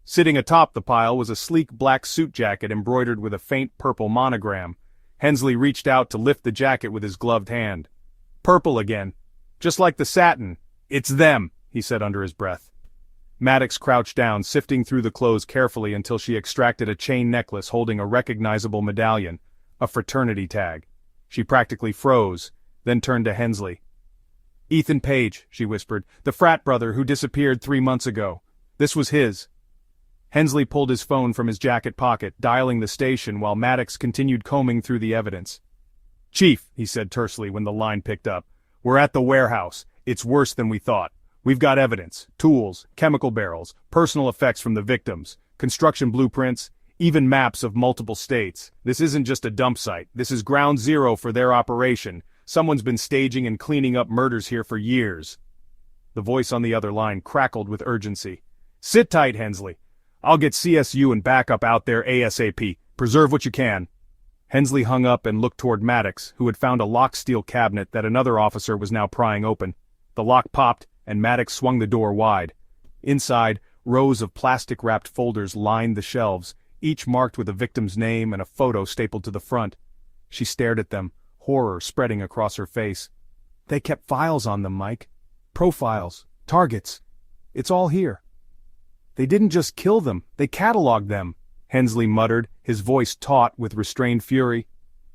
Speaker 1: Sitting atop the pile was a sleek black suit jacket embroidered with a faint purple monogram. Hensley reached out to lift the jacket with his gloved hand. Purple again. Just like the satin. It's them, he said under his breath. Maddox crouched down, sifting through the clothes carefully until she extracted a chain necklace holding a recognizable medallion, a fraternity tag. She practically froze, then turned to Hensley. Ethan Page, she whispered, the frat brother who disappeared 3 months ago. This was his. Hensley pulled his phone from his jacket pocket, dialing the station while Maddox continued combing through the evidence. Chief, he said tersely when the line picked up, we're at the warehouse. It's worse than we thought. We've got evidence, tools, chemical barrels, personal effects from the victims, construction blueprints, even maps of multiple states. This isn't just a dump site. This is ground zero for their operation. Someone's been staging and cleaning up murders here for years. The voice on the other line crackled with urgency. Sit tight, Hensley. I'll get CSU and backup out there ASAP. Preserve what you can. Hensley hung up and looked toward Maddox, who had found a locked steel cabinet that another officer was now prying open. The lock popped, and Maddox swung the door wide. Inside, rows of plastic-wrapped folders lined the shelves, each marked with a victim's name and a photo stapled to the front. She stared at them, horror spreading across her face. They kept files on them, Mike. Profiles, targets. It's all here. They didn't just kill them, they cataloged them, Hensley muttered, his voice taut with restrained fury.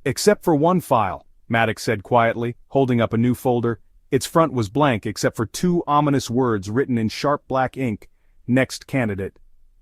Speaker 1: Except for one file, Maddox said quietly, holding up a new folder. Its front was blank except for 2 ominous words written in sharp black ink. Next candidate.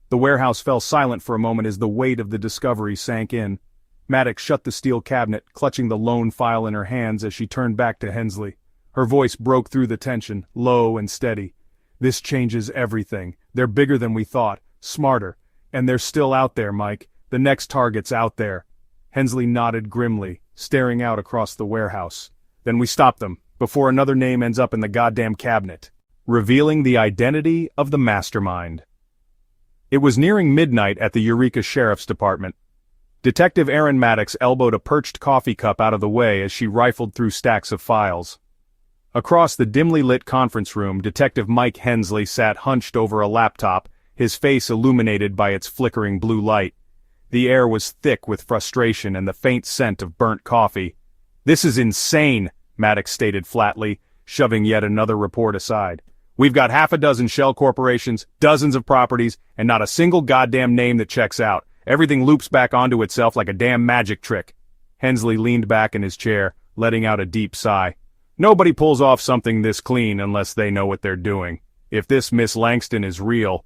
Speaker 1: The warehouse fell silent for a moment as the weight of the discovery sank in. Maddox shut the steel cabinet, clutching the lone file in her hands as she turned back to Hensley. Her voice broke through the tension, low and steady. This changes everything. They're bigger than we thought, smarter. And they're still out there, Mike. The next target's out there. Hensley nodded grimly, staring out across the warehouse. Then we stop them, before another name ends up in the goddamn cabinet, revealing the identity of the mastermind. It was nearing midnight at the Eureka Sheriff's Department. Detective Erin Maddox elbowed a perched coffee cup out of the way as she rifled through stacks of files. Across the dimly lit conference room, Detective Mike Hensley sat hunched over a laptop, his face illuminated by its flickering blue light. The air was thick with frustration and the faint scent of burnt coffee. "This is insane," Maddox stated flatly, shoving yet another report aside. "We've got half a dozen shell corporations, dozens of properties, and not a single goddamn name that checks out. Everything loops back onto itself like a damn magic trick." Hensley leaned back in his chair, letting out a deep sigh. "Nobody pulls off something this clean unless they know what they're doing. If this Miss Langston is real,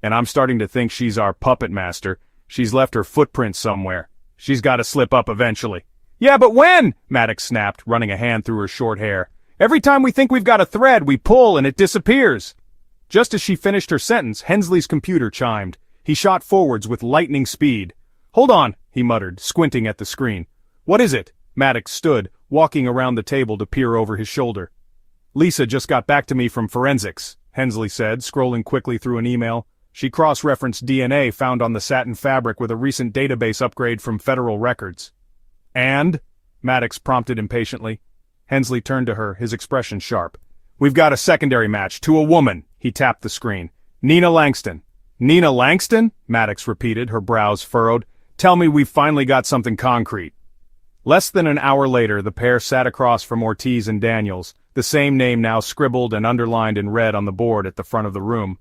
Speaker 1: and I'm starting to think she's our puppet master, she's left her footprints somewhere. She's got to slip up eventually." "Yeah, but when?" Maddox snapped, running a hand through her short hair. "Every time we think we've got a thread, we pull and it disappears." Just as she finished her sentence, Hensley's computer chimed. He shot forwards with lightning speed. "Hold on," he muttered, squinting at the screen. "What is it?" Maddox stood, walking around the table to peer over his shoulder. "Lisa just got back to me from forensics," Hensley said, scrolling quickly through an email. "She cross-referenced DNA found on the satin fabric with a recent database upgrade from federal records." "And?" Maddox prompted impatiently. Hensley turned to her, his expression sharp. "We've got a secondary match, to a woman," he tapped the screen. "Nina Langston." "Nina Langston?" Maddox repeated, her brows furrowed. "Tell me we've finally got something concrete." Less than an hour later, the pair sat across from Ortiz and Daniels, the same name now scribbled and underlined in red on the board at the front of the room.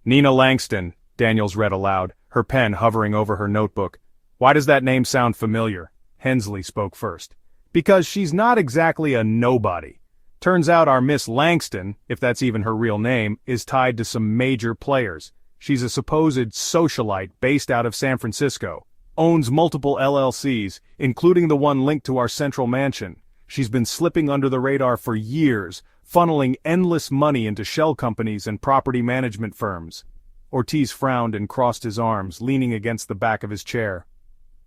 Speaker 1: "Nina Langston," Daniels read aloud, her pen hovering over her notebook. "Why does that name sound familiar?" Hensley spoke first. "Because she's not exactly a nobody. Turns out our Miss Langston, if that's even her real name, is tied to some major players. She's a supposed socialite based out of San Francisco. Owns multiple LLCs, including the one linked to our central mansion. She's been slipping under the radar for years, funneling endless money into shell companies and property management firms." Ortiz frowned and crossed his arms, leaning against the back of his chair.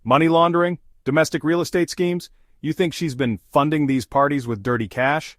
Speaker 1: "Money laundering? Domestic real estate schemes? You think she's been funding these parties with dirty cash?"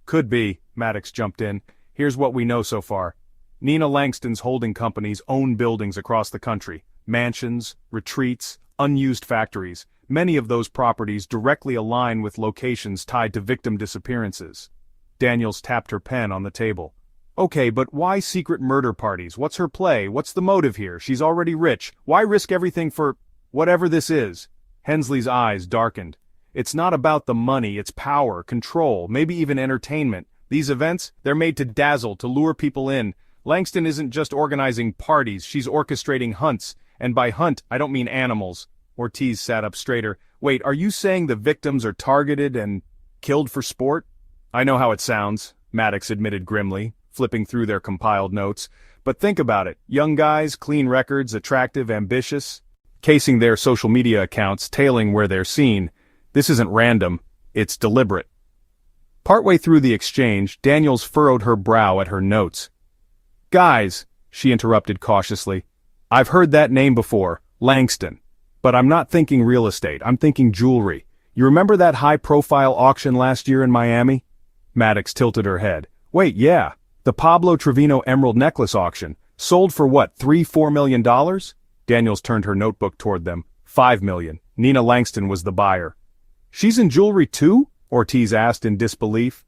Speaker 1: "Could be," Maddox jumped in. "Here's what we know so far. Nina Langston's holding companies own buildings across the country. Mansions, retreats, unused factories. Many of those properties directly align with locations tied to victim disappearances." Daniels tapped her pen on the table. "Okay, but why secret murder parties? What's her play? What's the motive here? She's already rich. Why risk everything for whatever this is?" Hensley's eyes darkened. "It's not about the money, it's power, control, maybe even entertainment. These events, they're made to dazzle, to lure people in. Langston isn't just organizing parties, she's orchestrating hunts. And by hunt, I don't mean animals." Ortiz sat up straighter. "Wait, are you saying the victims are targeted and killed for sport?" "I know how it sounds," Maddox admitted grimly, flipping through their compiled notes. "But think about it. Young guys, clean records, attractive, ambitious, casing their social media accounts, tailing where they're seen. This isn't random, it's deliberate." Partway through the exchange, Daniels furrowed her brow at her notes. "Guys," she interrupted cautiously, "I've heard that name before, Langston. But I'm not thinking real estate, I'm thinking jewelry. You remember that high-profile auction last year in Miami?" Maddox tilted her head. "Wait, yeah. The Pablo Trevino Emerald Necklace auction. Sold for what, $3-4 million? Daniels turned her notebook toward them. $5 million. Nina Langston was the buyer. "She's in jewelry too?" Ortiz asked in disbelief.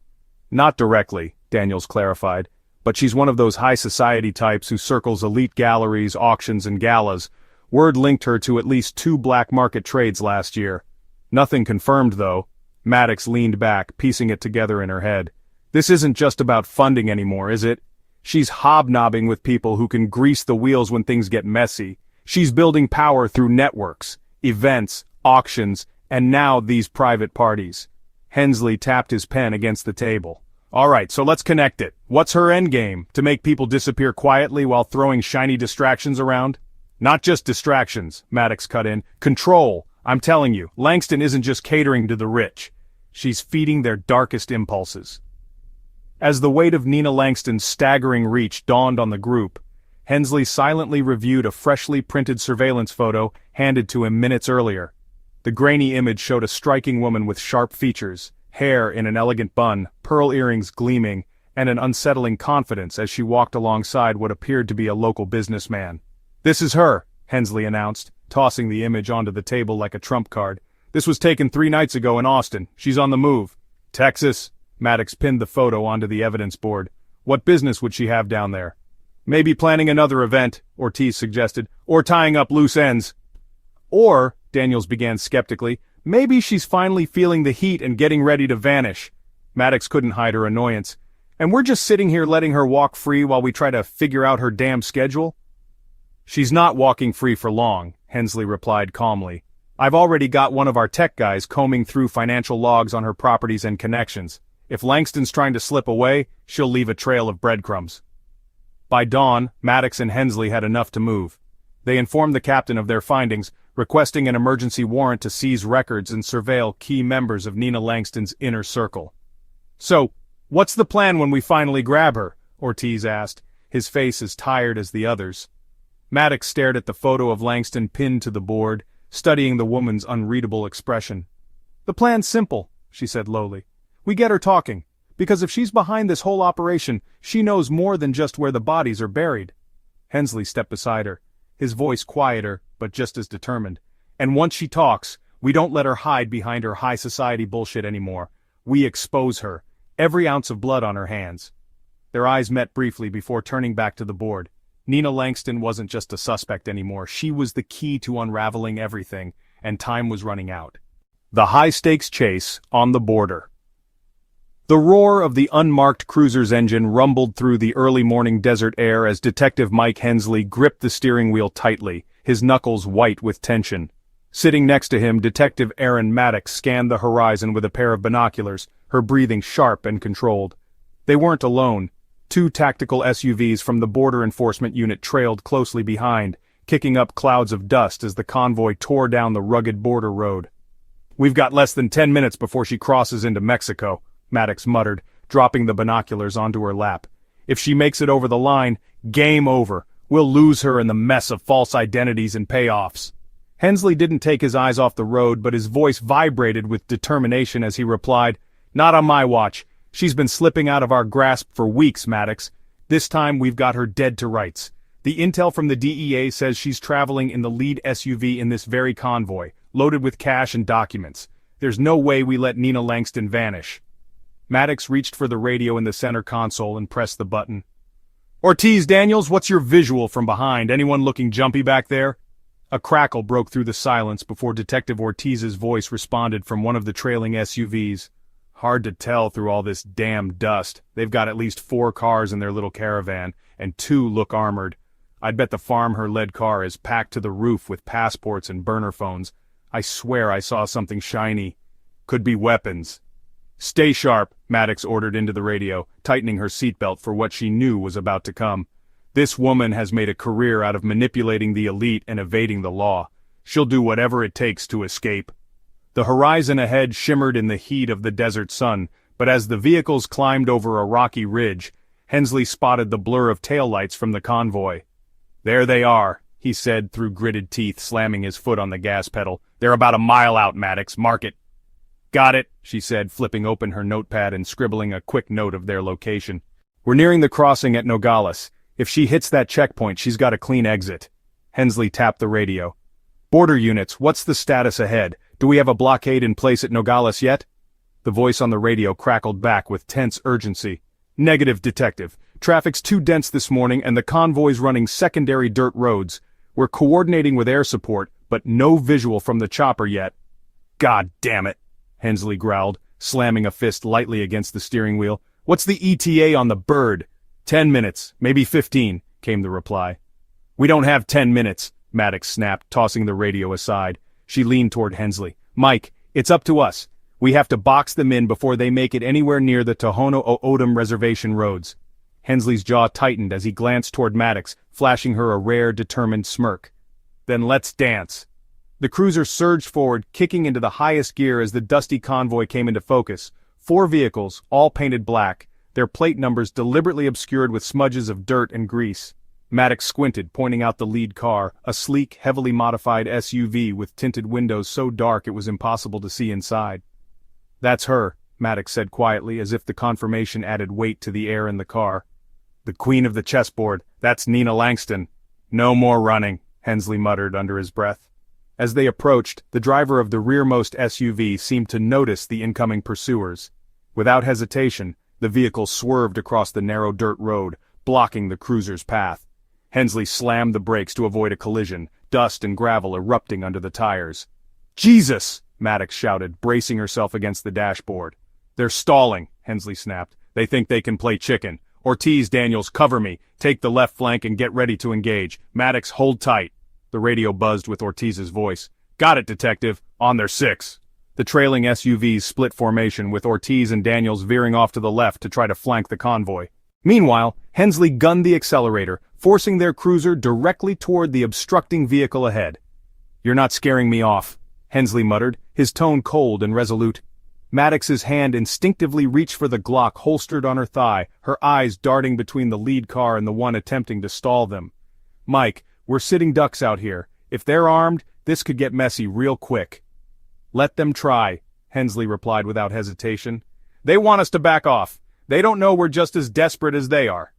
Speaker 1: "Not directly," Daniels clarified. "But she's one of those high-society types who circles elite galleries, auctions, and galas. Word linked her to at least 2 black market trades last year. Nothing confirmed, though." Maddox leaned back, piecing it together in her head. "This isn't just about funding anymore, is it? She's hobnobbing with people who can grease the wheels when things get messy. She's building power through networks, events, auctions, and now these private parties." Hensley tapped his pen against the table. "All right, so let's connect it. What's her endgame? To make people disappear quietly while throwing shiny distractions around?" "Not just distractions," Maddox cut in. "Control. I'm telling you, Langston isn't just catering to the rich. She's feeding their darkest impulses." As the weight of Nina Langston's staggering reach dawned on the group, Hensley silently reviewed a freshly printed surveillance photo handed to him minutes earlier. The grainy image showed a striking woman with sharp features, hair in an elegant bun, pearl earrings gleaming, and an unsettling confidence as she walked alongside what appeared to be a local businessman. "This is her," Hensley announced, tossing the image onto the table like a trump card. "This was taken 3 nights ago in Austin. She's on the move." "Texas." Maddox pinned the photo onto the evidence board. "What business would she have down there?" "Maybe planning another event," Ortiz suggested, "or tying up loose ends." "Or," Daniels began skeptically, "maybe she's finally feeling the heat and getting ready to vanish." Maddox couldn't hide her annoyance. "And we're just sitting here letting her walk free while we try to figure out her damn schedule?" "She's not walking free for long," Hensley replied calmly. "I've already got one of our tech guys combing through financial logs on her properties and connections. If Langston's trying to slip away, she'll leave a trail of breadcrumbs." By dawn, Maddox and Hensley had enough to move. They informed the captain of their findings, requesting an emergency warrant to seize records and surveil key members of Nina Langston's inner circle. "So, what's the plan when we finally grab her?" Ortiz asked, his face as tired as the others. Maddox stared at the photo of Langston pinned to the board, studying the woman's unreadable expression. "The plan's simple," she said lowly. "We get her talking, because if she's behind this whole operation, she knows more than just where the bodies are buried." Hensley stepped beside her, his voice quieter, but just as determined. "And once she talks, we don't let her hide behind her high society bullshit anymore. We expose her, every ounce of blood on her hands." Their eyes met briefly before turning back to the board. Nina Langston wasn't just a suspect anymore, she was the key to unraveling everything, and time was running out. The high-stakes chase on the border. The roar of the unmarked cruiser's engine rumbled through the early morning desert air as Detective Mike Hensley gripped the steering wheel tightly, his knuckles white with tension. Sitting next to him, Detective Erin Maddox scanned the horizon with a pair of binoculars, her breathing sharp and controlled. They weren't alone. 2 tactical SUVs from the Border Enforcement Unit trailed closely behind, kicking up clouds of dust as the convoy tore down the rugged border road. "We've got less than 10 minutes before she crosses into Mexico," Maddox muttered, dropping the binoculars onto her lap. "If she makes it over the line, game over. We'll lose her in the mess of false identities and payoffs." Hensley didn't take his eyes off the road, but his voice vibrated with determination as he replied, "Not on my watch. She's been slipping out of our grasp for weeks, Maddox. This time we've got her dead to rights. The intel from the DEA says she's traveling in the lead SUV in this very convoy, loaded with cash and documents. There's no way we let Nina Langston vanish." Maddox reached for the radio in the center console and pressed the button. "Ortiz, Daniels, what's your visual from behind? Anyone looking jumpy back there?" A crackle broke through the silence before Detective Ortiz's voice responded from one of the trailing SUVs. "Hard to tell through all this damn dust. They've got at least 4 cars in their little caravan, and 2 look armored. I'd bet the farm her lead car is packed to the roof with passports and burner phones. I swear I saw something shiny. Could be weapons." "Stay sharp," Maddox ordered into the radio, tightening her seatbelt for what she knew was about to come. "This woman has made a career out of manipulating the elite and evading the law. She'll do whatever it takes to escape." The horizon ahead shimmered in the heat of the desert sun, but as the vehicles climbed over a rocky ridge, Hensley spotted the blur of taillights from the convoy. "There they are," he said through gritted teeth, slamming his foot on the gas pedal. "They're about a mile out, Maddox. Mark it." "Got it," she said, flipping open her notepad and scribbling a quick note of their location. "We're nearing the crossing at Nogales. If she hits that checkpoint, she's got a clean exit." Hensley tapped the radio. "Border units, what's the status ahead? Do we have a blockade in place at Nogales yet?" The voice on the radio crackled back with tense urgency. "Negative, Detective. Traffic's too dense this morning and the convoy's running secondary dirt roads. We're coordinating with air support, but no visual from the chopper yet." "God damn it," Hensley growled, slamming a fist lightly against the steering wheel. "What's the ETA on the bird?" 10 minutes, maybe 15, came the reply. "We don't have 10 minutes, Maddox snapped, tossing the radio aside. She leaned toward Hensley. "Mike, it's up to us. We have to box them in before they make it anywhere near the Tohono-O'odham reservation roads." Hensley's jaw tightened as he glanced toward Maddox, flashing her a rare, determined smirk. "Then let's dance." The cruiser surged forward, kicking into the highest gear as the dusty convoy came into focus. 4 vehicles, all painted black, their plate numbers deliberately obscured with smudges of dirt and grease. Maddox squinted, pointing out the lead car, a sleek, heavily modified SUV with tinted windows so dark it was impossible to see inside. "That's her," Maddox said quietly, as if the confirmation added weight to the air in the car. "The queen of the chessboard, that's Nina Langston." "No more running," Hensley muttered under his breath. As they approached, the driver of the rearmost SUV seemed to notice the incoming pursuers. Without hesitation, the vehicle swerved across the narrow dirt road, blocking the cruiser's path. Hensley slammed the brakes to avoid a collision, dust and gravel erupting under the tires. "Jesus!" Maddox shouted, bracing herself against the dashboard. "They're stalling," Hensley snapped. "They think they can play chicken. Ortiz, Daniels, cover me. Take the left flank and get ready to engage. Maddox, hold tight." The radio buzzed with Ortiz's voice. "Got it, detective. On their 6. The trailing SUVs split formation, with Ortiz and Daniels veering off to the left to try to flank the convoy. Meanwhile, Hensley gunned the accelerator, forcing their cruiser directly toward the obstructing vehicle ahead. "You're not scaring me off," Hensley muttered, his tone cold and resolute. Maddox's hand instinctively reached for the Glock holstered on her thigh, her eyes darting between the lead car and the one attempting to stall them. "Mike, we're sitting ducks out here. If they're armed, this could get messy real quick." "Let them try," Hensley replied without hesitation. "They want us to back off. They don't know we're just as desperate as they are."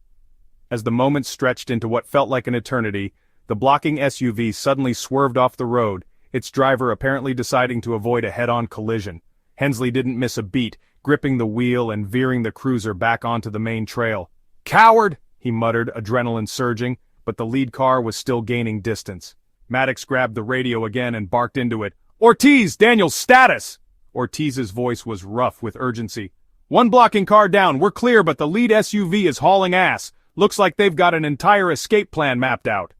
Speaker 1: As the moments stretched into what felt like an eternity, the blocking SUV suddenly swerved off the road, its driver apparently deciding to avoid a head-on collision. Hensley didn't miss a beat, gripping the wheel and veering the cruiser back onto the main trail. "Coward!" he muttered, adrenaline surging, but the lead car was still gaining distance. Maddox grabbed the radio again and barked into it. "Ortiz, Daniels, status!" Ortiz's voice was rough with urgency. "One blocking car down, we're clear, but the lead SUV is hauling ass. Looks like they've got an entire escape plan mapped out."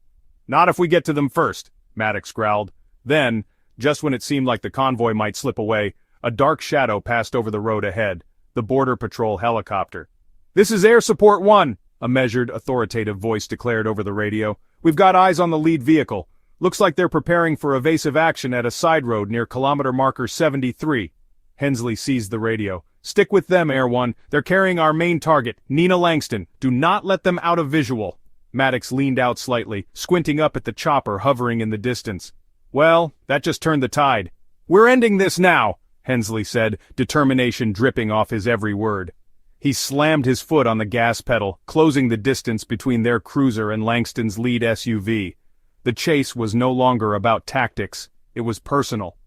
Speaker 1: "Not if we get to them first," Maddox growled. Then, just when it seemed like the convoy might slip away, a dark shadow passed over the road ahead, the Border Patrol helicopter. "This is Air Support 1, a measured, authoritative voice declared over the radio. "We've got eyes on the lead vehicle. Looks like they're preparing for evasive action at a side road near kilometer marker 73. Hensley seized the radio. "Stick with them, Air 1. They're carrying our main target, Nina Langston. Do not let them out of visual." Maddox leaned out slightly, squinting up at the chopper hovering in the distance. "Well, that just turned the tide." "We're ending this now," Hensley said, determination dripping off his every word. He slammed his foot on the gas pedal, closing the distance between their cruiser and Langston's lead SUV. The chase was no longer about tactics, it was personal.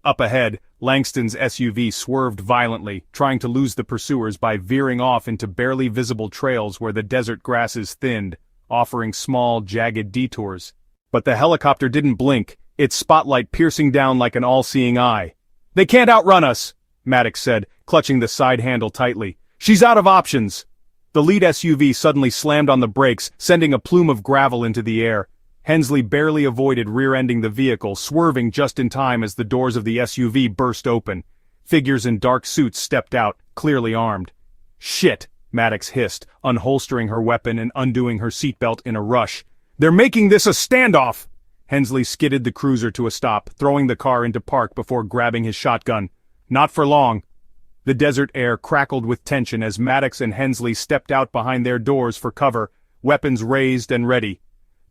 Speaker 1: Up ahead, Langston's SUV swerved violently, trying to lose the pursuers by veering off into barely visible trails where the desert grasses thinned, offering small, jagged detours. But the helicopter didn't blink, its spotlight piercing down like an all-seeing eye. "They can't outrun us," Maddox said, clutching the side handle tightly. "She's out of options." The lead SUV suddenly slammed on the brakes, sending a plume of gravel into the air. Hensley barely avoided rear-ending the vehicle, swerving just in time as the doors of the SUV burst open. Figures in dark suits stepped out, clearly armed. "Shit," Maddox hissed, unholstering her weapon and undoing her seatbelt in a rush. "They're making this a standoff!" Hensley skidded the cruiser to a stop, throwing the car into park before grabbing his shotgun. Not for long. The desert air crackled with tension as Maddox and Hensley stepped out behind their doors for cover, weapons raised and ready.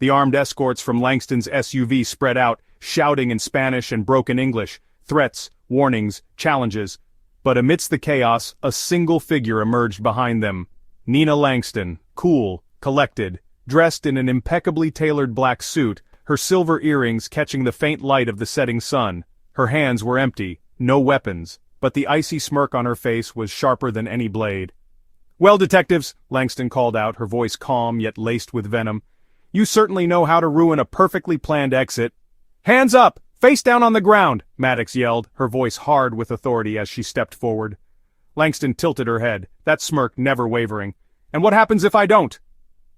Speaker 1: The armed escorts from Langston's SUV spread out, shouting in Spanish and broken English, threats, warnings, challenges. But amidst the chaos, a single figure emerged behind them. Nina Langston, cool, collected, dressed in an impeccably tailored black suit, her silver earrings catching the faint light of the setting sun. Her hands were empty, no weapons, but the icy smirk on her face was sharper than any blade. "Well, detectives," Langston called out, her voice calm yet laced with venom, "you certainly know how to ruin a perfectly planned exit." "Hands up! Face down on the ground!" Maddox yelled, her voice hard with authority as she stepped forward. Langston tilted her head, that smirk never wavering. "And what happens if I don't?"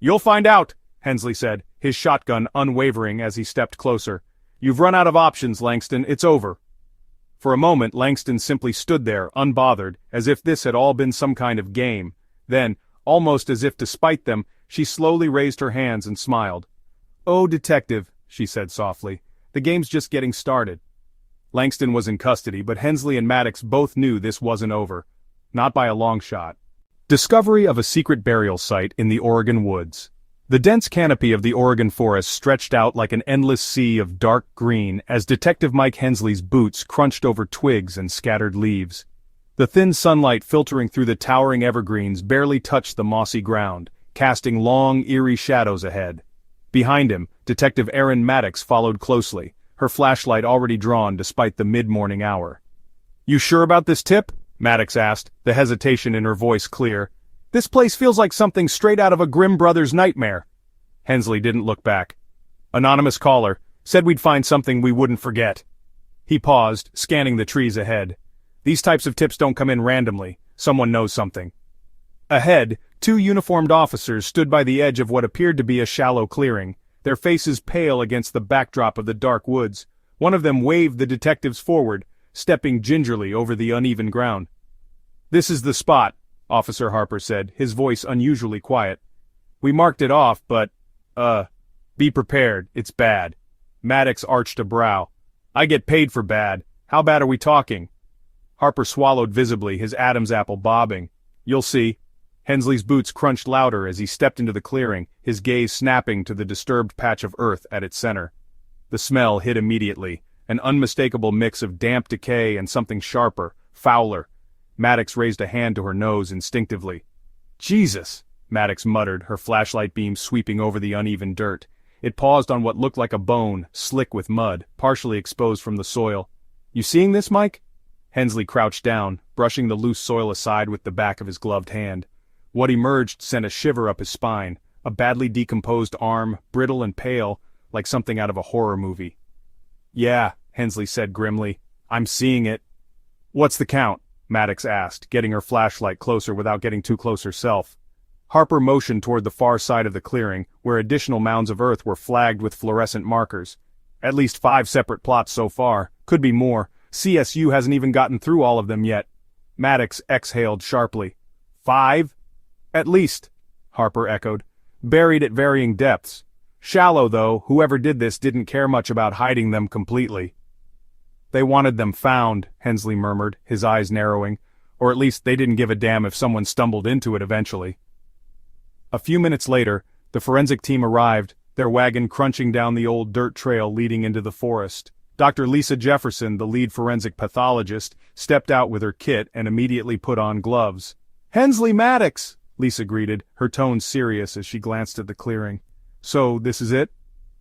Speaker 1: "You'll find out," Hensley said, his shotgun unwavering as he stepped closer. "You've run out of options, Langston. It's over." For a moment, Langston simply stood there, unbothered, as if this had all been some kind of game. Then, almost as if to spite them, she slowly raised her hands and smiled. "Oh, detective," she said softly, "the game's just getting started." Langston was in custody, but Hensley and Maddox both knew this wasn't over. Not by a long shot. Discovery of a secret burial site in the Oregon woods. The dense canopy of the Oregon forest stretched out like an endless sea of dark green as Detective Mike Hensley's boots crunched over twigs and scattered leaves. The thin sunlight filtering through the towering evergreens barely touched the mossy ground, casting long, eerie shadows ahead. Behind him, Detective Erin Maddox followed closely, her flashlight already drawn despite the mid-morning hour. "You sure about this tip?" Maddox asked, the hesitation in her voice clear. "This place feels like something straight out of a Grimm Brothers nightmare." Hensley didn't look back. "Anonymous caller, said we'd find something we wouldn't forget." He paused, scanning the trees ahead. These types of tips don't come in randomly. Someone knows something. Ahead, two uniformed officers stood by the edge of what appeared to be a shallow clearing, their faces pale against the backdrop of the dark woods. One of them waved the detectives forward, stepping gingerly over the uneven ground. "This is the spot," Officer Harper said, his voice unusually quiet. "We marked it off, but, be prepared, it's bad." Maddox arched a brow. "I get paid for bad. How bad are we talking?" Harper swallowed visibly, his Adam's apple bobbing. "You'll see." Hensley's boots crunched louder as he stepped into the clearing, his gaze snapping to the disturbed patch of earth at its center. The smell hit immediately, an unmistakable mix of damp decay and something sharper, fouler. Maddox raised a hand to her nose instinctively. "Jesus!" Maddox muttered, her flashlight beam sweeping over the uneven dirt. It paused on what looked like a bone, slick with mud, partially exposed from the soil. "You seeing this, Mike?" Hensley crouched down, brushing the loose soil aside with the back of his gloved hand. What emerged sent a shiver up his spine, a badly decomposed arm, brittle and pale, like something out of a horror movie. "Yeah," Hensley said grimly, "I'm seeing it." "What's the count?" Maddox asked, getting her flashlight closer without getting too close herself. Harper motioned toward the far side of the clearing, where additional mounds of earth were flagged with fluorescent markers. "At least 5 separate plots so far, could be more. CSU hasn't even gotten through all of them yet." Maddox exhaled sharply. 5? "At least," Harper echoed. "Buried at varying depths. Shallow though, whoever did this didn't care much about hiding them completely." "They wanted them found," Hensley murmured, his eyes narrowing. "Or at least they didn't give a damn if someone stumbled into it eventually." A few minutes later, the forensic team arrived, their wagon crunching down the old dirt trail leading into the forest. Dr. Lisa Jefferson, the lead forensic pathologist, stepped out with her kit and immediately put on gloves. "Hensley Maddox!" Lisa greeted, her tone serious as she glanced at the clearing. "So, this is it?"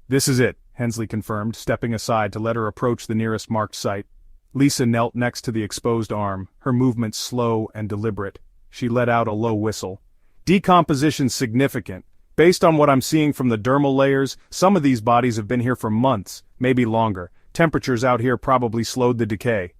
Speaker 1: "This is it," Hensley confirmed, stepping aside to let her approach the nearest marked site. Lisa knelt next to the exposed arm, her movements slow and deliberate. She let out a low whistle. "Decomposition significant. Based on what I'm seeing from the dermal layers, some of these bodies have been here for months, maybe longer. Temperatures out here probably slowed the decay."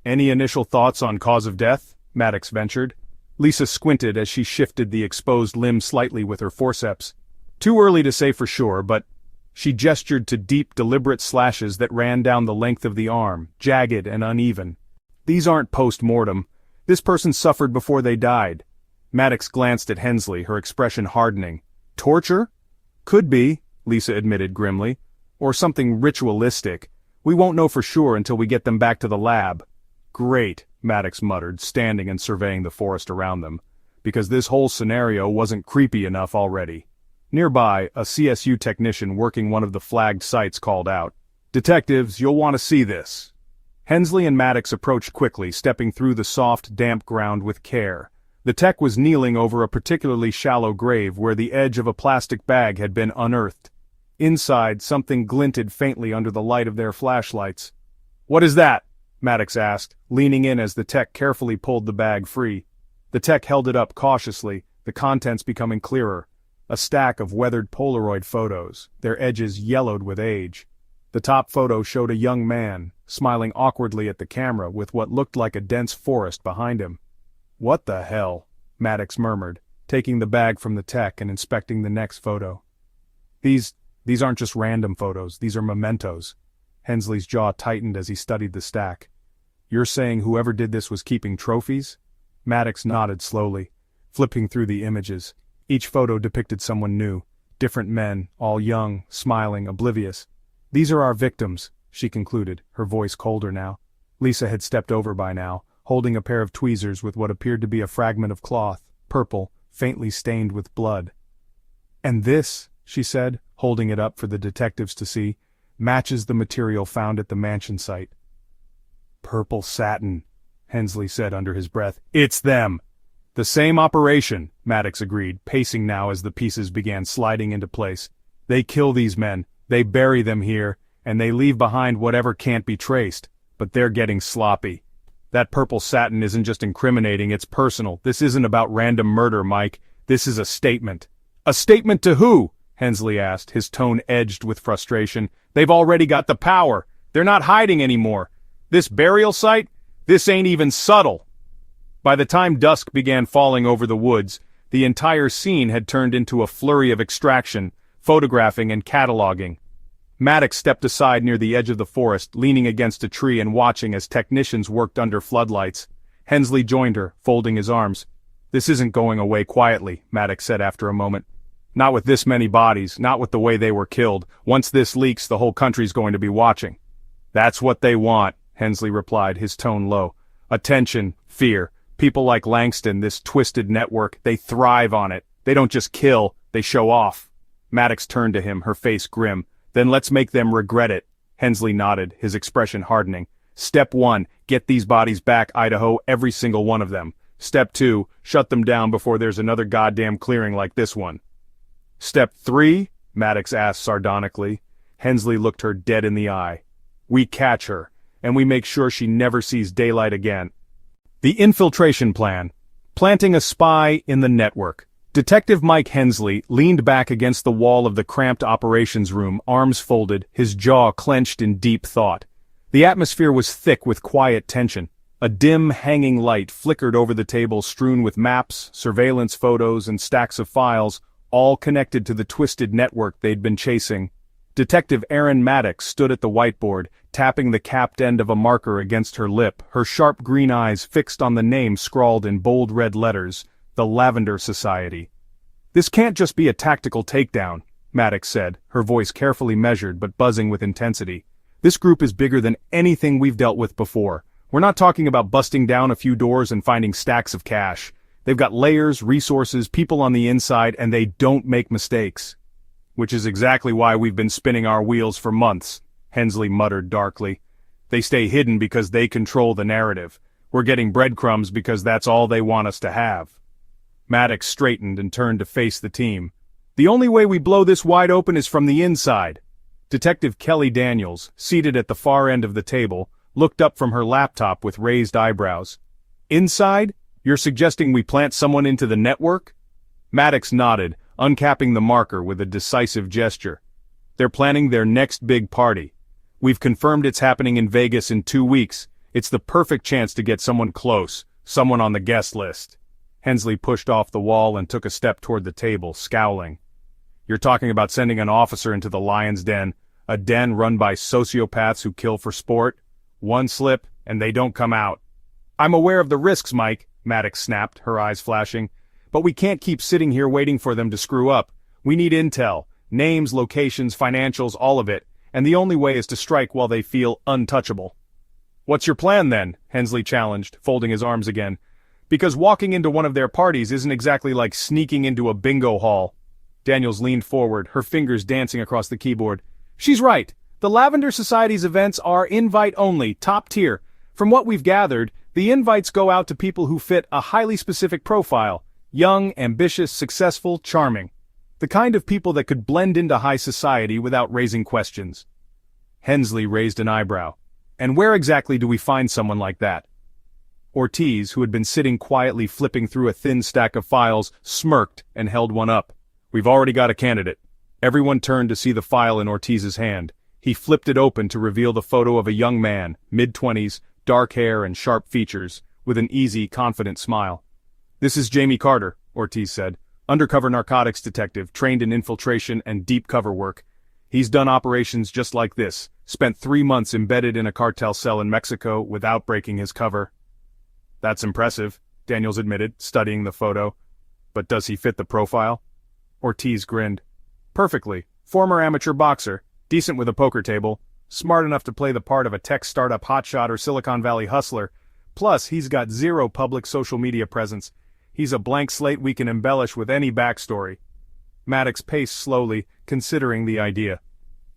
Speaker 1: "Any initial thoughts on cause of death?" Maddox ventured. Lisa squinted as she shifted the exposed limb slightly with her forceps. "Too early to say for sure, but..." She gestured to deep, deliberate slashes that ran down the length of the arm, jagged and uneven. "These aren't post-mortem. This person suffered before they died." Maddox glanced at Hensley, her expression hardening. "Torture?" "Could be," Lisa admitted grimly. "Or something ritualistic. We won't know for sure until we get them back to the lab." "Great," Maddox muttered, standing and surveying the forest around them. "Because this whole scenario wasn't creepy enough already." Nearby, a CSU technician working one of the flagged sites called out, "Detectives, you'll want to see this." Hensley and Maddox approached quickly, stepping through the soft, damp ground with care. The tech was kneeling over a particularly shallow grave where the edge of a plastic bag had been unearthed. Inside, something glinted faintly under the light of their flashlights. "What is that?" Maddox asked, leaning in as the tech carefully pulled the bag free. The tech held it up cautiously, the contents becoming clearer. A stack of weathered Polaroid photos, their edges yellowed with age. The top photo showed a young man, smiling awkwardly at the camera with what looked like a dense forest behind him. "What the hell?" Maddox murmured, taking the bag from the tech and inspecting the next photo. These aren't just random photos, these are mementos." Hensley's jaw tightened as he studied the stack. "You're saying whoever did this was keeping trophies?" Maddox nodded slowly, flipping through the images. Each photo depicted someone new, different men, all young, smiling, oblivious. "These are our victims," she concluded, her voice colder now. Lisa had stepped over by now, holding a pair of tweezers with what appeared to be a fragment of cloth, purple, faintly stained with blood. "And this," she said, holding it up for the detectives to see, "matches the material found at the mansion site." "Purple satin," Hensley said under his breath. "It's them!" "The same operation," Maddox agreed, pacing now as the pieces began sliding into place. "They kill these men, they bury them here, and they leave behind whatever can't be traced, but they're getting sloppy. That purple satin isn't just incriminating, it's personal. This isn't about random murder, Mike. This is a statement." "A statement to who?" Hensley asked, his tone edged with frustration. "They've already got the power. They're not hiding anymore. This burial site? This ain't even subtle." By the time dusk began falling over the woods, the entire scene had turned into a flurry of extraction, photographing and cataloging. Maddox stepped aside near the edge of the forest, leaning against a tree and watching as technicians worked under floodlights. Hensley joined her, folding his arms. "This isn't going away quietly," Maddox said after a moment. "Not with this many bodies, not with the way they were killed. Once this leaks, the whole country's going to be watching." "That's what they want," Hensley replied, his tone low. "Attention, fear. People like Langston, this twisted network, they thrive on it. They don't just kill, they show off." Maddox turned to him, her face grim. "Then let's make them regret it." Hensley nodded, his expression hardening. "Step 1, get these bodies back, Idaho, every single one of them. Step 2, shut them down before there's another goddamn clearing like this one." "Step 3? Maddox asked sardonically. Hensley looked her dead in the eye. "We catch her, and we make sure she never sees daylight again." The infiltration plan. Planting a spy in the network. Detective Mike Hensley leaned back against the wall of the cramped operations room, arms folded, his jaw clenched in deep thought. The atmosphere was thick with quiet tension. A dim, hanging light flickered over the table strewn with maps, surveillance photos, and stacks of files, all connected to the twisted network they'd been chasing. Detective Aaron Maddox stood at the whiteboard, tapping the capped end of a marker against her lip, her sharp green eyes fixed on the name scrawled in bold red letters, the Lavender Society. "This can't just be a tactical takedown," Maddox said, her voice carefully measured but buzzing with intensity. "This group is bigger than anything we've dealt with before. We're not talking about busting down a few doors and finding stacks of cash. They've got layers, resources, people on the inside, and they don't make mistakes." "Which is exactly why we've been spinning our wheels for months," Hensley muttered darkly. "They stay hidden because they control the narrative. We're getting breadcrumbs because that's all they want us to have." Maddox straightened and turned to face the team. "The only way we blow this wide open is from the inside." Detective Kelly Daniels, seated at the far end of the table, looked up from her laptop with raised eyebrows. "Inside? You're suggesting we plant someone into the network?" Maddox nodded, uncapping the marker with a decisive gesture. "They're planning their next big party. We've confirmed it's happening in Vegas in 2 weeks. It's the perfect chance to get someone close, someone on the guest list." Hensley pushed off the wall and took a step toward the table, scowling. "You're talking about sending an officer into the lion's den, a den run by sociopaths who kill for sport? One slip, and they don't come out." "I'm aware of the risks, Mike," Maddox snapped, her eyes flashing. "But we can't keep sitting here waiting for them to screw up. We need intel, names, locations, financials, all of it, and the only way is to strike while they feel untouchable." "What's your plan then?" Hensley challenged, folding his arms again. "Because walking into one of their parties isn't exactly like sneaking into a bingo hall." Daniels leaned forward, her fingers dancing across the keyboard. "She's right. The Lavender Society's events are invite-only, top tier. From what we've gathered, the invites go out to people who fit a highly specific profile. Young, ambitious, successful, charming. The kind of people that could blend into high society without raising questions." Hensley raised an eyebrow. "And where exactly do we find someone like that?" Ortiz, who had been sitting quietly flipping through a thin stack of files, smirked and held one up. "We've already got a candidate." Everyone turned to see the file in Ortiz's hand. He flipped it open to reveal the photo of a young man, mid-20s, dark hair and sharp features, with an easy, confident smile. "This is Jamie Carter," Ortiz said. "Undercover narcotics detective, trained in infiltration and deep cover work. He's done operations just like this, spent 3 months embedded in a cartel cell in Mexico without breaking his cover." "That's impressive," Daniels admitted, studying the photo. "But does he fit the profile?" Ortiz grinned. "Perfectly. Former amateur boxer, decent with a poker table, smart enough to play the part of a tech startup hotshot or Silicon Valley hustler. Plus, he's got zero public social media presence. He's a blank slate we can embellish with any backstory." Maddox paced slowly, considering the idea.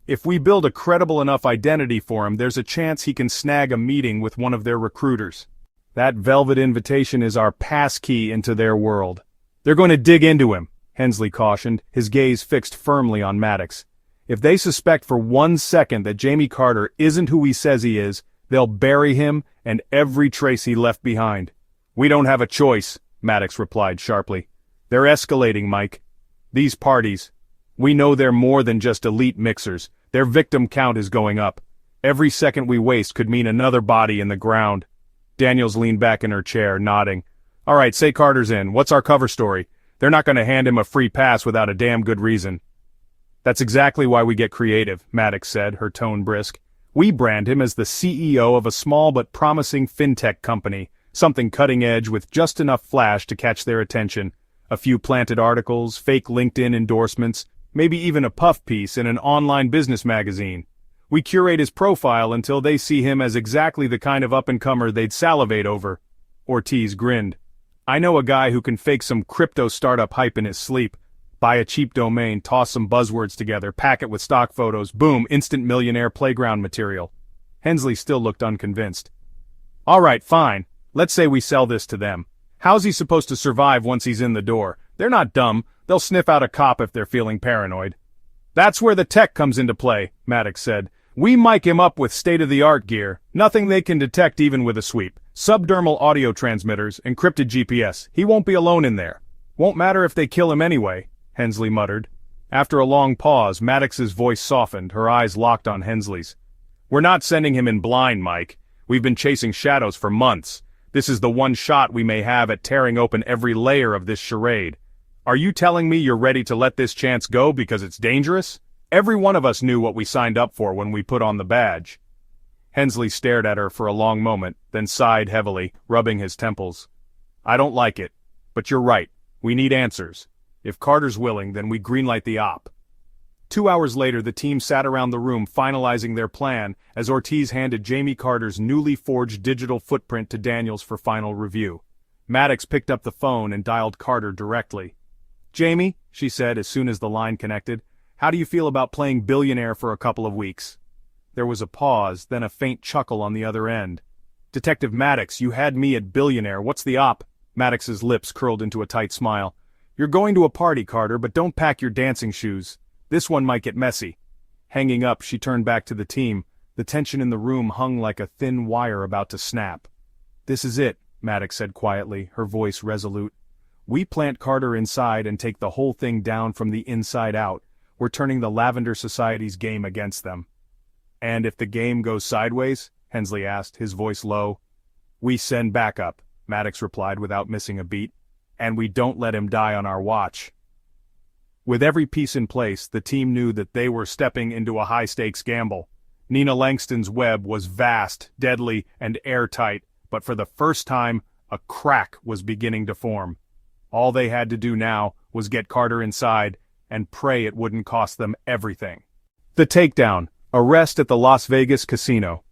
Speaker 1: If we build a credible enough identity for him, there's a chance he can snag a meeting with one of their recruiters. That velvet invitation is our passkey into their world. They're going to dig into him, Hensley cautioned, his gaze fixed firmly on Maddox. If they suspect for 1 second that Jamie Carter isn't who he says he is, they'll bury him and every trace he left behind. We don't have a choice, Maddox replied sharply. They're escalating, Mike. These parties. We know they're more than just elite mixers. Their victim count is going up. Every second we waste could mean another body in the ground. Daniels leaned back in her chair, nodding. All right, say Carter's in. What's our cover story? They're not going to hand him a free pass without a damn good reason. That's exactly why we get creative, Maddox said, her tone brisk. We brand him as the CEO of a small but promising fintech company, something cutting edge with just enough flash to catch their attention. A few planted articles, fake LinkedIn endorsements, maybe even a puff piece in an online business magazine. We curate his profile until they see him as exactly the kind of up-and-comer they'd salivate over. Ortiz grinned. I know a guy who can fake some crypto startup hype in his sleep. Buy a cheap domain, toss some buzzwords together, pack it with stock photos, boom, instant millionaire playground material. Hensley still looked unconvinced. All right, fine. Let's say we sell this to them. How's he supposed to survive once he's in the door? They're not dumb. They'll sniff out a cop if they're feeling paranoid. That's where the tech comes into play, Maddox said. We mic him up with state-of-the-art gear. Nothing they can detect even with a sweep. Subdermal audio transmitters, encrypted GPS. He won't be alone in there. Won't matter if they kill him anyway, Hensley muttered. After a long pause, Maddox's voice softened, her eyes locked on Hensley's. We're not sending him in blind, Mike. We've been chasing shadows for months. This is the one shot we may have at tearing open every layer of this charade. Are you telling me you're ready to let this chance go because it's dangerous? Every one of us knew what we signed up for when we put on the badge. Hensley stared at her for a long moment, then sighed heavily, rubbing his temples. I don't like it, but you're right. We need answers. If Carter's willing, then we greenlight the op. 2 hours later, the team sat around the room finalizing their plan as Ortiz handed Jamie Carter's newly forged digital footprint to Daniels for final review. Maddox picked up the phone and dialed Carter directly. Jamie, she said as soon as the line connected, how do you feel about playing billionaire for a couple of weeks? There was a pause, then a faint chuckle on the other end. Detective Maddox, you had me at billionaire. What's the op? Maddox's lips curled into a tight smile. You're going to a party, Carter, but don't pack your dancing shoes. This one might get messy. Hanging up, she turned back to the team. The tension in the room hung like a thin wire about to snap. This is it, Maddox said quietly, her voice resolute. We plant Carter inside and take the whole thing down from the inside out. We're turning the Lavender Society's game against them. And if the game goes sideways? Hensley asked, his voice low. We send backup, Maddox replied without missing a beat. And we don't let him die on our watch. With every piece in place, the team knew that they were stepping into a high-stakes gamble. Nina Langston's web was vast, deadly, and airtight, but for the first time, a crack was beginning to form. All they had to do now was get Carter inside and pray it wouldn't cost them everything. The takedown, arrest at the Las Vegas casino.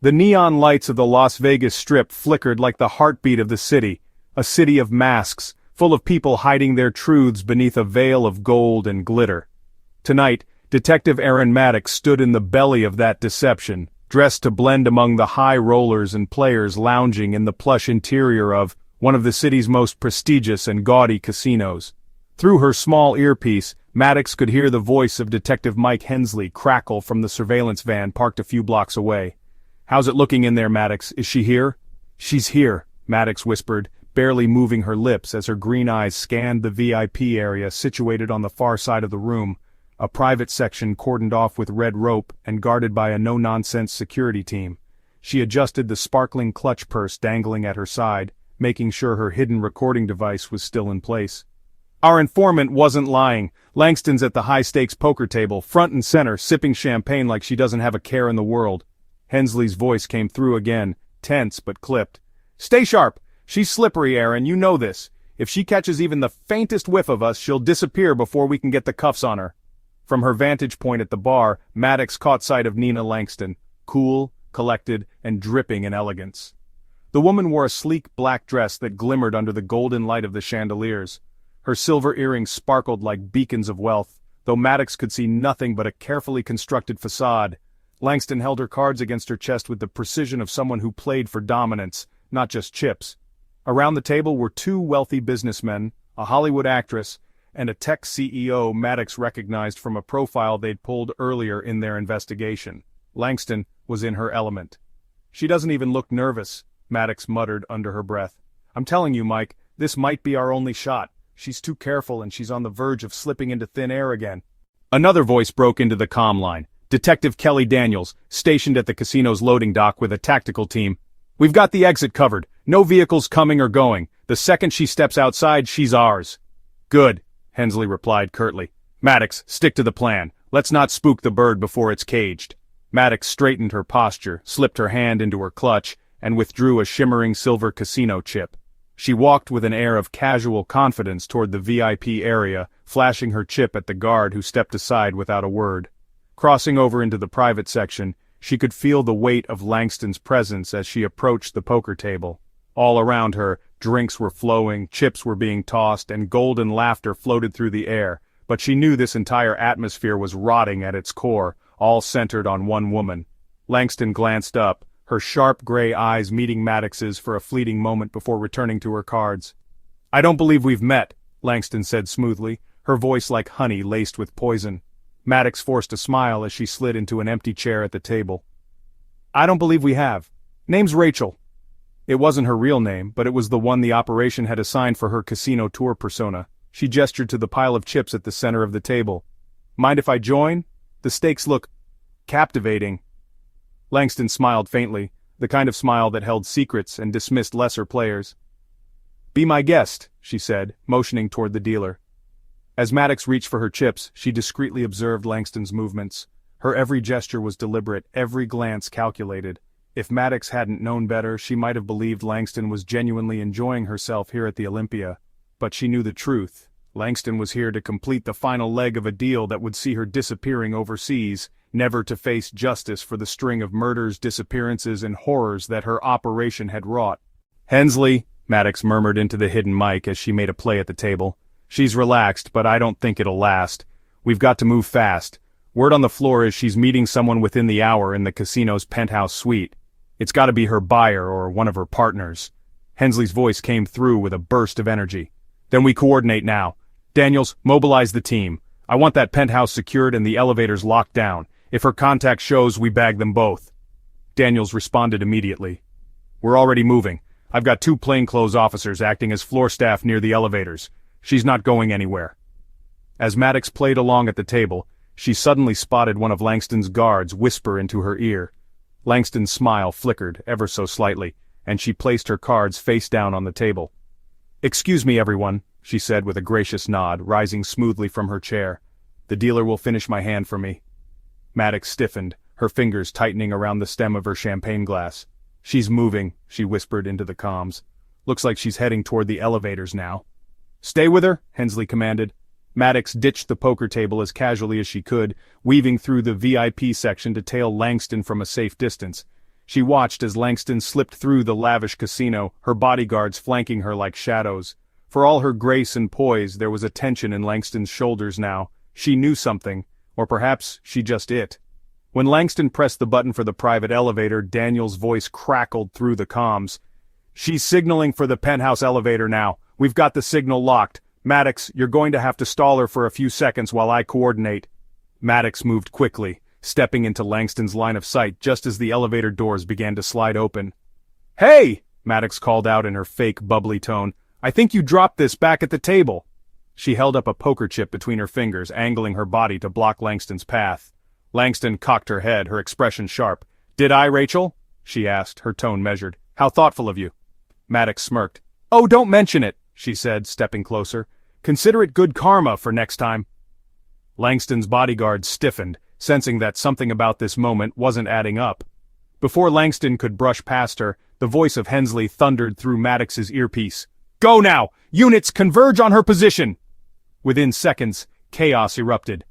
Speaker 1: The neon lights of the Las Vegas Strip flickered like the heartbeat of the city, a city of masks, full of people hiding their truths beneath a veil of gold and glitter. Tonight, Detective Aaron Maddox stood in the belly of that deception, dressed to blend among the high rollers and players lounging in the plush interior of one of the city's most prestigious and gaudy casinos. Through her small earpiece, Maddox could hear the voice of Detective Mike Hensley crackle from the surveillance van parked a few blocks away. How's it looking in there, Maddox? Is she here? She's here, Maddox whispered, barely moving her lips as her green eyes scanned the VIP area situated on the far side of the room, a private section cordoned off with red rope and guarded by a no-nonsense security team. She adjusted the sparkling clutch purse dangling at her side, making sure her hidden recording device was still in place. Our informant wasn't lying. Langston's at the high-stakes poker table, front and center, sipping champagne like she doesn't have a care in the world. Hensley's voice came through again, tense but clipped. Stay sharp! She's slippery, Aaron, you know this. If she catches even the faintest whiff of us, she'll disappear before we can get the cuffs on her. From her vantage point at the bar, Maddox caught sight of Nina Langston, cool, collected, and dripping in elegance. The woman wore a sleek black dress that glimmered under the golden light of the chandeliers. Her silver earrings sparkled like beacons of wealth, though Maddox could see nothing but a carefully constructed facade. Langston held her cards against her chest with the precision of someone who played for dominance, not just chips. Around the table were two wealthy businessmen, a Hollywood actress, and a tech CEO Maddox recognized from a profile they'd pulled earlier in their investigation. Langston was in her element. "She doesn't even look nervous," Maddox muttered under her breath. "I'm telling you, Mike, this might be our only shot. She's too careful and she's on the verge of slipping into thin air again." Another voice broke into the comm line. Detective Kelly Daniels, stationed at the casino's loading dock with a tactical team. "We've got the exit covered. No vehicles coming or going. The second she steps outside, she's ours." "Good," Hensley replied curtly. "Maddox, stick to the plan. Let's not spook the bird before it's caged." Maddox straightened her posture, slipped her hand into her clutch, and withdrew a shimmering silver casino chip. She walked with an air of casual confidence toward the VIP area, flashing her chip at the guard who stepped aside without a word. Crossing over into the private section, she could feel the weight of Langston's presence as she approached the poker table. All around her, drinks were flowing, chips were being tossed, and golden laughter floated through the air, but she knew this entire atmosphere was rotting at its core, all centered on one woman. Langston glanced up, her sharp gray eyes meeting Maddox's for a fleeting moment before returning to her cards. "I don't believe we've met," Langston said smoothly, her voice like honey laced with poison. Maddox forced a smile as she slid into an empty chair at the table. "I don't believe we have. Name's Rachel." It wasn't her real name, but it was the one the operation had assigned for her casino tour persona. She gestured to the pile of chips at the center of the table. "Mind if I join? The stakes look captivating." Langston smiled faintly, the kind of smile that held secrets and dismissed lesser players. "Be my guest," she said, motioning toward the dealer. As Maddox reached for her chips, she discreetly observed Langston's movements. Her every gesture was deliberate, every glance calculated. If Maddox hadn't known better, she might have believed Langston was genuinely enjoying herself here at the Olympia. But she knew the truth. Langston was here to complete the final leg of a deal that would see her disappearing overseas, never to face justice for the string of murders, disappearances, and horrors that her operation had wrought. "Hensley," Maddox murmured into the hidden mic as she made a play at the table. "She's relaxed, but I don't think it'll last. We've got to move fast. Word on the floor is she's meeting someone within the hour in the casino's penthouse suite. It's got to be her buyer or one of her partners." Hensley's voice came through with a burst of energy. "Then we coordinate now. Daniels, mobilize the team. I want that penthouse secured and the elevators locked down. If her contact shows, we bag them both." Daniels responded immediately. "We're already moving. I've got 2 plainclothes officers acting as floor staff near the elevators. She's not going anywhere." As Maddox played along at the table, she suddenly spotted one of Langston's guards whisper into her ear. Langston's smile flickered ever so slightly, and she placed her cards face down on the table. "Excuse me, everyone," she said with a gracious nod, rising smoothly from her chair. "The dealer will finish my hand for me." Maddox stiffened, her fingers tightening around the stem of her champagne glass. "She's moving," she whispered into the comms. "Looks like she's heading toward the elevators now." "Stay with her," Hensley commanded. Maddox ditched the poker table as casually as she could, weaving through the VIP section to tail Langston from a safe distance. She watched as Langston slipped through the lavish casino, her bodyguards flanking her like shadows. For all her grace and poise, there was a tension in Langston's shoulders now. She knew something, or perhaps she just it. When Langston pressed the button for the private elevator, Daniel's voice crackled through the comms. "She's signaling for the penthouse elevator now. We've got the signal locked. Maddox, you're going to have to stall her for a few seconds while I coordinate." Maddox moved quickly, stepping into Langston's line of sight just as the elevator doors began to slide open. "Hey!" Maddox called out in her fake bubbly tone. "I think you dropped this back at the table." She held up a poker chip between her fingers, angling her body to block Langston's path. Langston cocked her head, her expression sharp. "Did I, Rachel?" she asked, her tone measured. "How thoughtful of you." Maddox smirked. "Oh, don't mention it," she said, stepping closer. "Consider it good karma for next time." Langston's bodyguard stiffened, sensing that something about this moment wasn't adding up. Before Langston could brush past her, the voice of Hensley thundered through Maddox's earpiece. "Go now! Units converge on her position!" Within seconds, chaos erupted.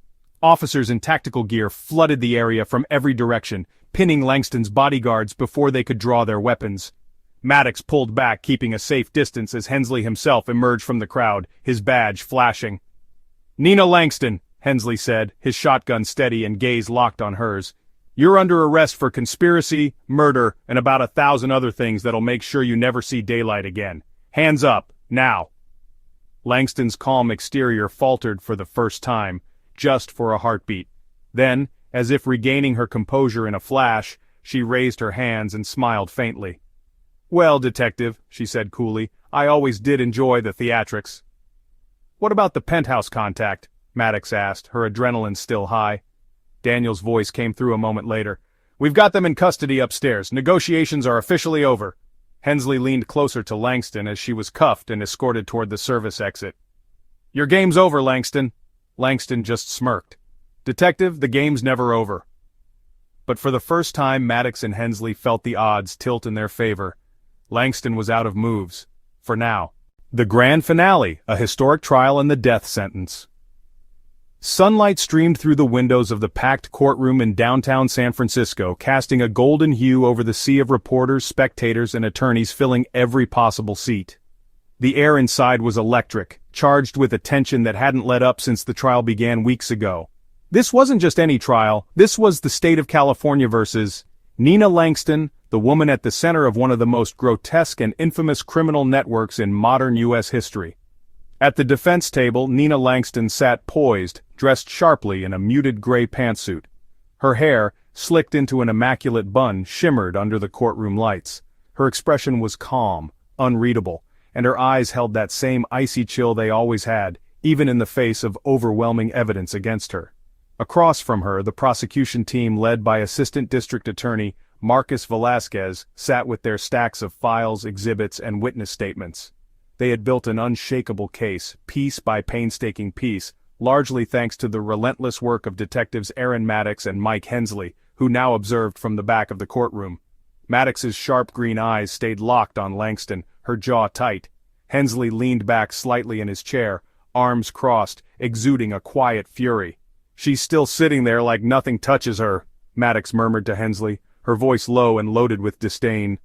Speaker 1: Officers in tactical gear flooded the area from every direction, pinning Langston's bodyguards before they could draw their weapons. Maddox pulled back, keeping a safe distance as Hensley himself emerged from the crowd, his badge flashing. "Nina Langston," Hensley said, his shotgun steady and gaze locked on hers. "You're under arrest for conspiracy, murder, and about 1,000 other things that'll make sure you never see daylight again. Hands up, now." Langston's calm exterior faltered for the first time, just for a heartbeat. Then, as if regaining her composure in a flash, she raised her hands and smiled faintly. "Well, detective," she said coolly, "I always did enjoy the theatrics." "What about the penthouse contact?" Maddox asked, her adrenaline still high. Daniel's voice came through a moment later. "We've got them in custody upstairs. Negotiations are officially over." Hensley leaned closer to Langston as she was cuffed and escorted toward the service exit. "Your game's over, Langston." Langston just smirked. "Detective, the game's never over." But for the first time Maddox and Hensley felt the odds tilt in their favor. Langston was out of moves. For now. The grand finale, a historic trial and the death sentence. Sunlight streamed through the windows of the packed courtroom in downtown San Francisco, casting a golden hue over the sea of reporters, spectators, and attorneys filling every possible seat. The air inside was electric, charged with a tension that hadn't let up since the trial began weeks ago. This wasn't just any trial, this was the state of California versus Nina Langston, the woman at the center of one of the most grotesque and infamous criminal networks in modern U.S. history. At the defense table, Nina Langston sat poised, dressed sharply in a muted gray pantsuit. Her hair, slicked into an immaculate bun, shimmered under the courtroom lights. Her expression was calm, unreadable, and her eyes held that same icy chill they always had, even in the face of overwhelming evidence against her. Across from her, the prosecution team led by Assistant District Attorney Marcus Velasquez sat with their stacks of files, exhibits, and witness statements. They had built an unshakable case, piece by painstaking piece, largely thanks to the relentless work of detectives Aaron Maddox and Mike Hensley, who now observed from the back of the courtroom. Maddox's sharp green eyes stayed locked on Langston, her jaw tight. Hensley leaned back slightly in his chair, arms crossed, exuding a quiet fury. "She's still sitting there like nothing touches her," Maddox murmured to Hensley, her voice low and loaded with disdain.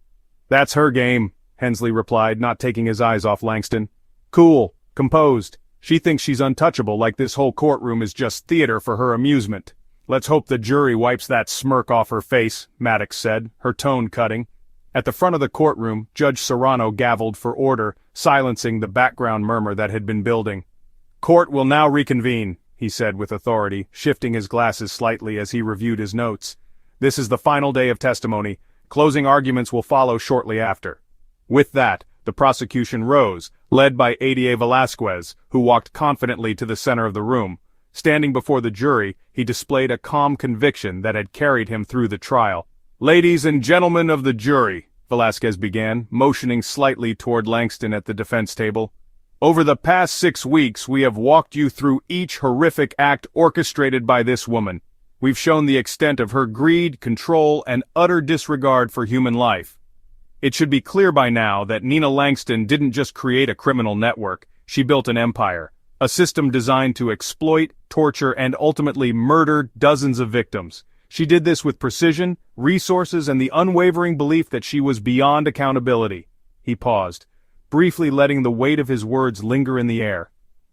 Speaker 1: "That's her game," Hensley replied, not taking his eyes off Langston. "Cool, composed. She thinks she's untouchable, like this whole courtroom is just theater for her amusement. Let's hope the jury wipes that smirk off her face," Maddox said, her tone cutting. At the front of the courtroom, Judge Serrano gavelled for order, silencing the background murmur that had been building. "Court will now reconvene," he said with authority, shifting his glasses slightly as he reviewed his notes. "This is the final day of testimony. Closing arguments will follow shortly after." With that, the prosecution rose, led by ADA Velasquez, who walked confidently to the center of the room. Standing before the jury, he displayed a calm conviction that had carried him through the trial. "Ladies and gentlemen of the jury," Velasquez began, motioning slightly toward Langston at the defense table. "Over the past 6 weeks we have walked you through each horrific act orchestrated by this woman. We've shown the extent of her greed, control, and utter disregard for human life. It should be clear by now that Nina Langston didn't just create a criminal network, she built an empire, a system designed to exploit, torture, and ultimately murder dozens of victims. She did this with precision, resources, and the unwavering belief that she was beyond accountability." He paused, briefly letting the weight of his words linger in the air.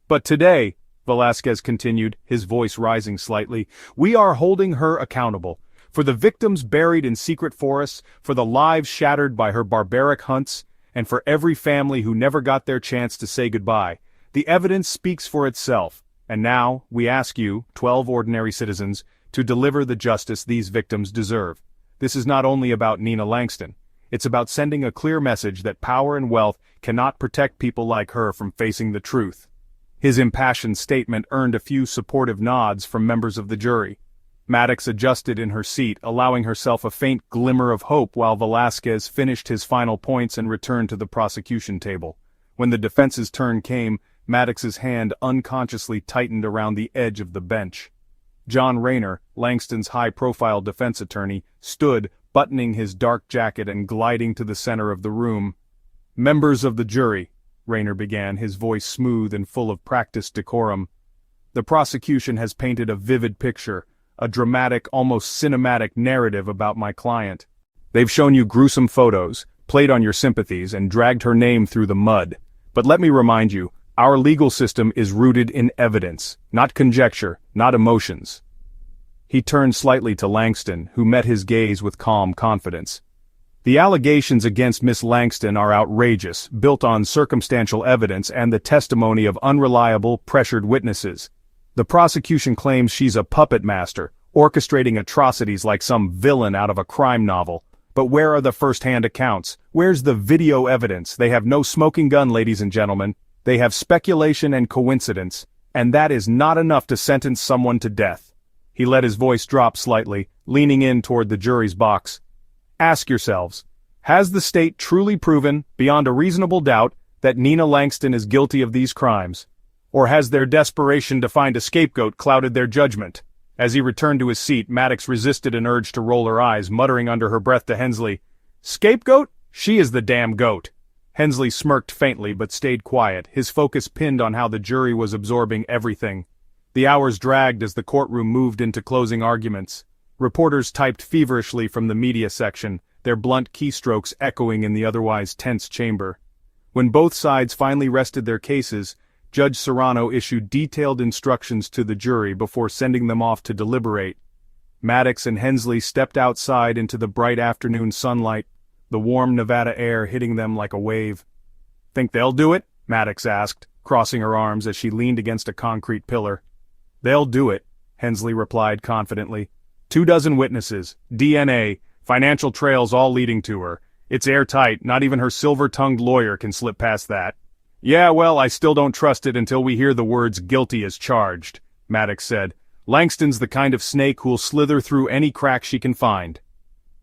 Speaker 1: "But today," Velasquez continued, his voice rising slightly, "we are holding her accountable. For the victims buried in secret forests, for the lives shattered by her barbaric hunts, and for every family who never got their chance to say goodbye. The evidence speaks for itself, and now we ask you, 12 ordinary citizens, to deliver the justice these victims deserve. This is not only about Nina Langston. It's about sending a clear message that power and wealth cannot protect people like her from facing the truth." His impassioned statement earned a few supportive nods from members of the jury. Maddox adjusted in her seat, allowing herself a faint glimmer of hope while Velasquez finished his final points and returned to the prosecution table. When the defense's turn came, Maddox's hand unconsciously tightened around the edge of the bench. John Rayner, Langston's high-profile defense attorney, stood, buttoning his dark jacket and gliding to the center of the room. "Members of the jury," Rayner began, his voice smooth and full of practiced decorum. "The prosecution has painted a vivid picture, a dramatic, almost cinematic narrative about my client. They've shown you gruesome photos, played on your sympathies, and dragged her name through the mud. But let me remind you, our legal system is rooted in evidence, not conjecture, not emotions. He turned slightly to Langston, who met his gaze with calm confidence. The allegations against Miss Langston are outrageous, built on circumstantial evidence and the testimony of unreliable, pressured witnesses. The prosecution claims she's a puppet master, orchestrating atrocities like some villain out of a crime novel. But where are the first-hand accounts? Where's the video evidence? They have no smoking gun, ladies and gentlemen. They have speculation and coincidence, and that is not enough to sentence someone to death. He let his voice drop slightly, leaning in toward the jury's box. Ask yourselves, has the state truly proven, beyond a reasonable doubt, that Nina Langston is guilty of these crimes? Or has their desperation to find a scapegoat clouded their judgment? As he returned to his seat, Maddox resisted an urge to roll her eyes, muttering under her breath to Hensley, "Scapegoat? She is the damn goat." Hensley smirked faintly but stayed quiet, his focus pinned on how the jury was absorbing everything. The hours dragged as the courtroom moved into closing arguments. Reporters typed feverishly from the media section, their blunt keystrokes echoing in the otherwise tense chamber. When both sides finally rested their cases, Judge Serrano issued detailed instructions to the jury before sending them off to deliberate. Maddox and Hensley stepped outside into the bright afternoon sunlight, the warm Nevada air hitting them like a wave. "Think they'll do it?" Maddox asked, crossing her arms as she leaned against a concrete pillar. "They'll do it," Hensley replied confidently. 24 witnesses, DNA, financial trails all leading to her. It's airtight, not even her silver-tongued lawyer can slip past that. "Yeah, well, I still don't trust it until we hear the words guilty as charged," Maddox said. "Langston's the kind of snake who'll slither through any crack she can find."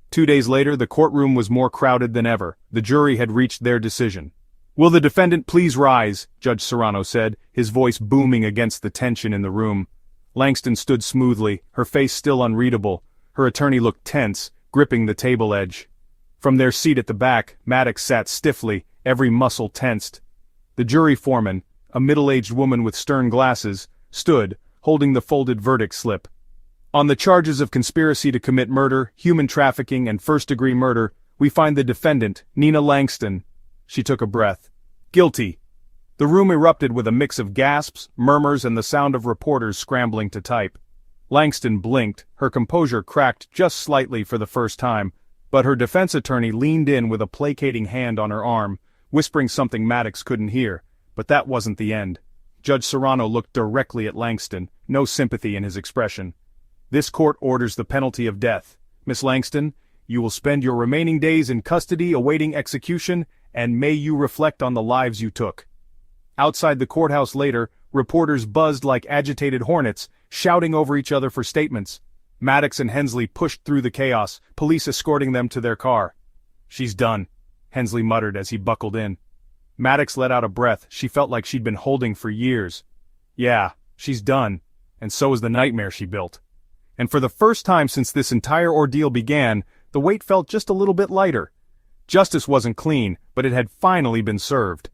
Speaker 1: 2 days later, the courtroom was more crowded than ever. The jury had reached their decision. "Will the defendant please rise?" Judge Serrano said, his voice booming against the tension in the room. Langston stood smoothly, her face still unreadable. Her attorney looked tense, gripping the table edge. From their seat at the back, Maddox sat stiffly, every muscle tensed. The jury foreman, a middle-aged woman with stern glasses, stood, holding the folded verdict slip. "On the charges of conspiracy to commit murder, human trafficking, and first-degree murder, we find the defendant, Nina Langston." She took a breath. "Guilty." The room erupted with a mix of gasps, murmurs, and the sound of reporters scrambling to type. Langston blinked, her composure cracked just slightly for the first time, but her defense attorney leaned in with a placating hand on her arm, whispering something Maddox couldn't hear. But that wasn't the end. Judge Serrano looked directly at Langston, no sympathy in his expression. "This court orders the penalty of death. Miss Langston, you will spend your remaining days in custody awaiting execution, and may you reflect on the lives you took." Outside the courthouse later, reporters buzzed like agitated hornets, shouting over each other for statements. Maddox and Hensley pushed through the chaos, police escorting them to their car. "She's done," Hensley muttered as he buckled in. Maddox let out a breath she felt like she'd been holding for years. "Yeah, she's done, and so is the nightmare she built." And for the first time since this entire ordeal began, the weight felt just a little bit lighter. Justice wasn't clean, but it had finally been served.